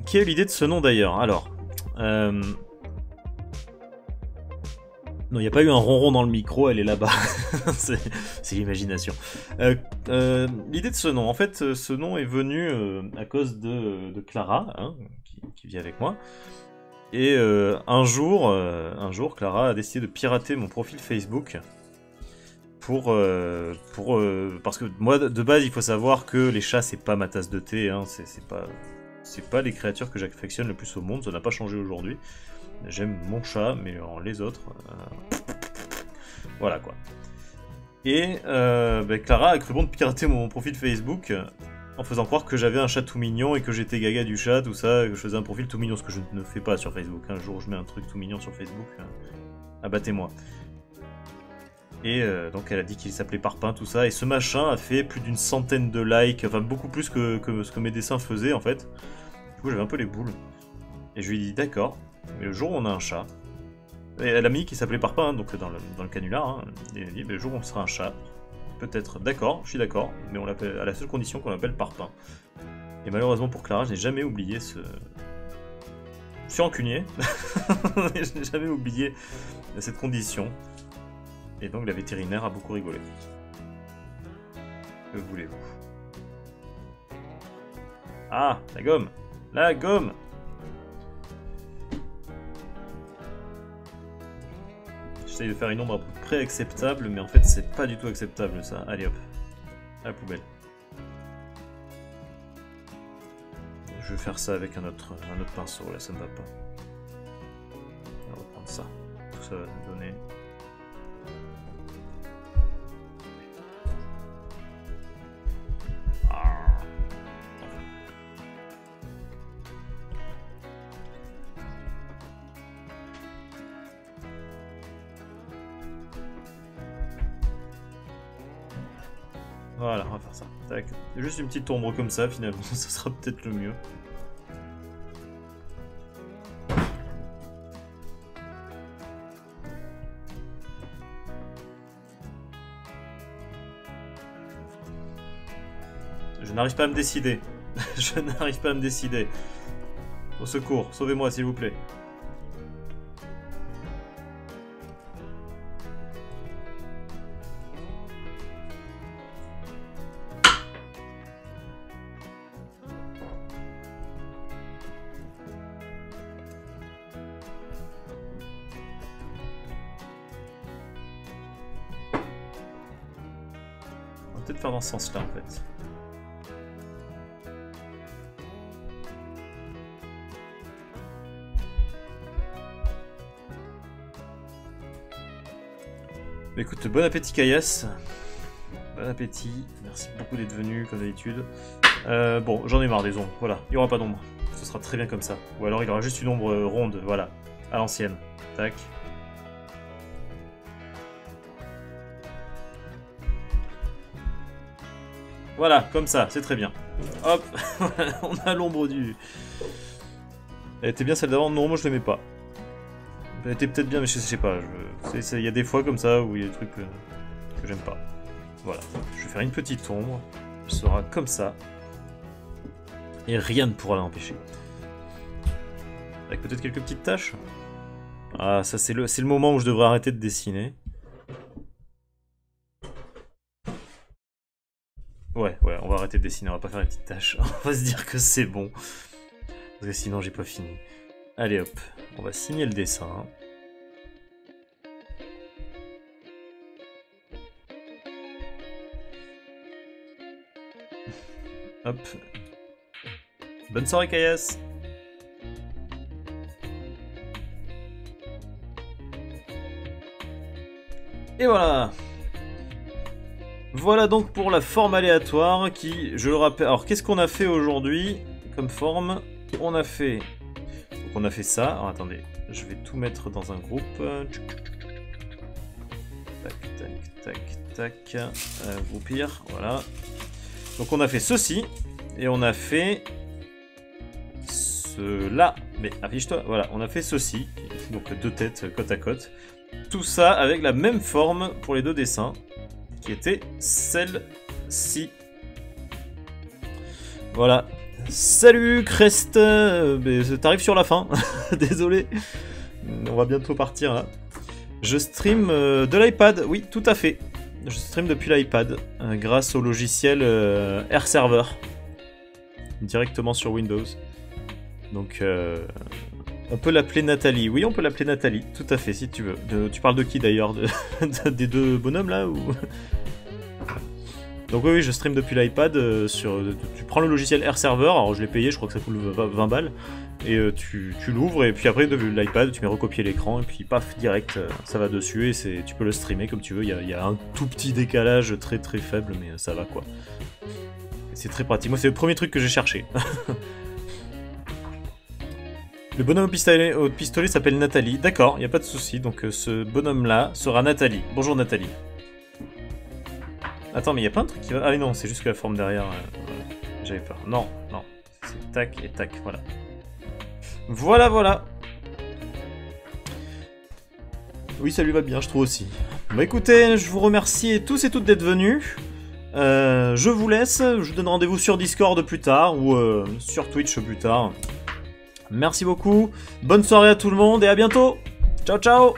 Qui a eu l'idée de ce nom d'ailleurs? Alors... Non, il n'y a pas eu un ronron dans le micro, elle est là-bas. C'est l'imagination. L'idée de ce nom, en fait, ce nom est venu à cause de Clara, hein, qui vit avec moi. Et un jour, Clara a décidé de pirater mon profil Facebook parce que moi, de base, il faut savoir que les chats, c'est pas ma tasse de thé, hein, c'est pas les créatures que j'affectionne le plus au monde, ça n'a pas changé aujourd'hui. J'aime mon chat, mais les autres... Voilà quoi. Et Clara a cru bon de pirater mon profil Facebook en faisant croire que j'avais un chat tout mignon et que j'étais gaga du chat, tout ça, que je faisais un profil tout mignon, ce que je ne fais pas sur Facebook. Un jour où je mets un truc tout mignon sur Facebook, abattez-moi. Et donc elle a dit qu'il s'appelait Parpaing, tout ça, et ce machin a fait plus d'une centaine de likes, enfin beaucoup plus que ce que mes dessins faisaient en fait. Du coup j'avais un peu les boules. Et je lui ai dit d'accord, mais le jour où on a un chat, et elle a mis qui s'appelait Parpaing, donc dans le canular, hein, et elle a dit le jour où on sera un chat, peut-être, d'accord, je suis d'accord, mais on l'appelle à la seule condition qu'on l'appelle Parpaing. Et malheureusement pour Clara, je n'ai jamais oublié ce... Je suis rancunier, je n'ai jamais oublié cette condition. Et donc la vétérinaire a beaucoup rigolé. Que voulez-vous? Ah, la gomme! La gomme! J'essaye de faire une ombre à peu près acceptable, mais en fait c'est pas du tout acceptable ça. Allez hop, à la poubelle. Je vais faire ça avec un autre pinceau, là ça ne va pas. On va reprendre ça. Tout ça va nous donner... Voilà, on va faire ça. Tac. Juste une petite ombre comme ça, finalement, ça sera peut-être le mieux. Je n'arrive pas à me décider. Je n'arrive pas à me décider. Au secours, sauvez-moi s'il vous plaît. On va peut-être faire dans ce sens-là en fait. Écoute, bon appétit Caillasse. Bon appétit. Merci beaucoup d'être venu, comme d'habitude. Bon, j'en ai marre des ombres. Voilà, il n'y aura pas d'ombre. Ce sera très bien comme ça. Ou alors il y aura juste une ombre ronde, voilà. À l'ancienne. Tac. Voilà, comme ça, c'est très bien. Hop, on a l'ombre du... Elle était bien celle d'avant? Non, moi je l'aimais pas. Elle était peut-être bien, mais je sais pas. Il y a des fois comme ça où il y a des trucs que j'aime pas. Voilà. Je vais faire une petite ombre. Elle sera comme ça. Et rien ne pourra l'empêcher. Avec peut-être quelques petites taches. Ah, ça c'est le moment où je devrais arrêter de dessiner. Ouais, on va arrêter de dessiner, on va pas faire les petites taches. On va se dire que c'est bon. Parce que sinon j'ai pas fini. Allez hop, on va signer le dessin. Hop. Bonne soirée Caillasse. Et voilà. Voilà donc pour la forme aléatoire qui, je le rappelle... Alors qu'est-ce qu'on a fait aujourd'hui comme forme? On a fait ça. Alors attendez, je vais tout mettre dans un groupe. Tac. Groupir, voilà. Donc on a fait ceci. Et on a fait... cela. Mais affiche-toi, voilà, on a fait ceci. Donc deux têtes côte à côte. Tout ça avec la même forme pour les deux dessins. Qui était celle-ci. Voilà. Salut Crest, t'arrives sur la fin, désolé. On va bientôt partir là. Je stream de l'iPad, oui tout à fait. Je stream depuis l'iPad, grâce au logiciel Air Server. Directement sur Windows. Donc on peut l'appeler Nathalie, oui on peut l'appeler Nathalie, tout à fait si tu veux. Tu parles de qui d'ailleurs des deux bonhommes là ou... Donc oui, je stream depuis l'iPad, tu prends le logiciel Air Server, alors je l'ai payé, je crois que ça coûte 20 balles, et tu l'ouvres, et puis après de l'iPad, tu mets recopier l'écran, et puis paf, direct, ça va dessus, et tu peux le streamer comme tu veux, il y a un tout petit décalage très très faible, mais ça va quoi. C'est très pratique, moi c'est le premier truc que j'ai cherché. Le bonhomme au pistolet s'appelle Nathalie, d'accord, il n'y a pas de souci, donc ce bonhomme-là sera Nathalie. Bonjour Nathalie. Attends, mais il y a plein de trucs qui va... Ah oui, non, c'est juste que la forme derrière... J'avais peur. Non. C'est tac et tac, voilà. Voilà. Oui, ça lui va bien, je trouve aussi. Bah écoutez, je vous remercie tous et toutes d'être venus. Je vous laisse, je vous donne rendez-vous sur Discord plus tard, ou sur Twitch plus tard. Merci beaucoup, bonne soirée à tout le monde, et à bientôt. Ciao.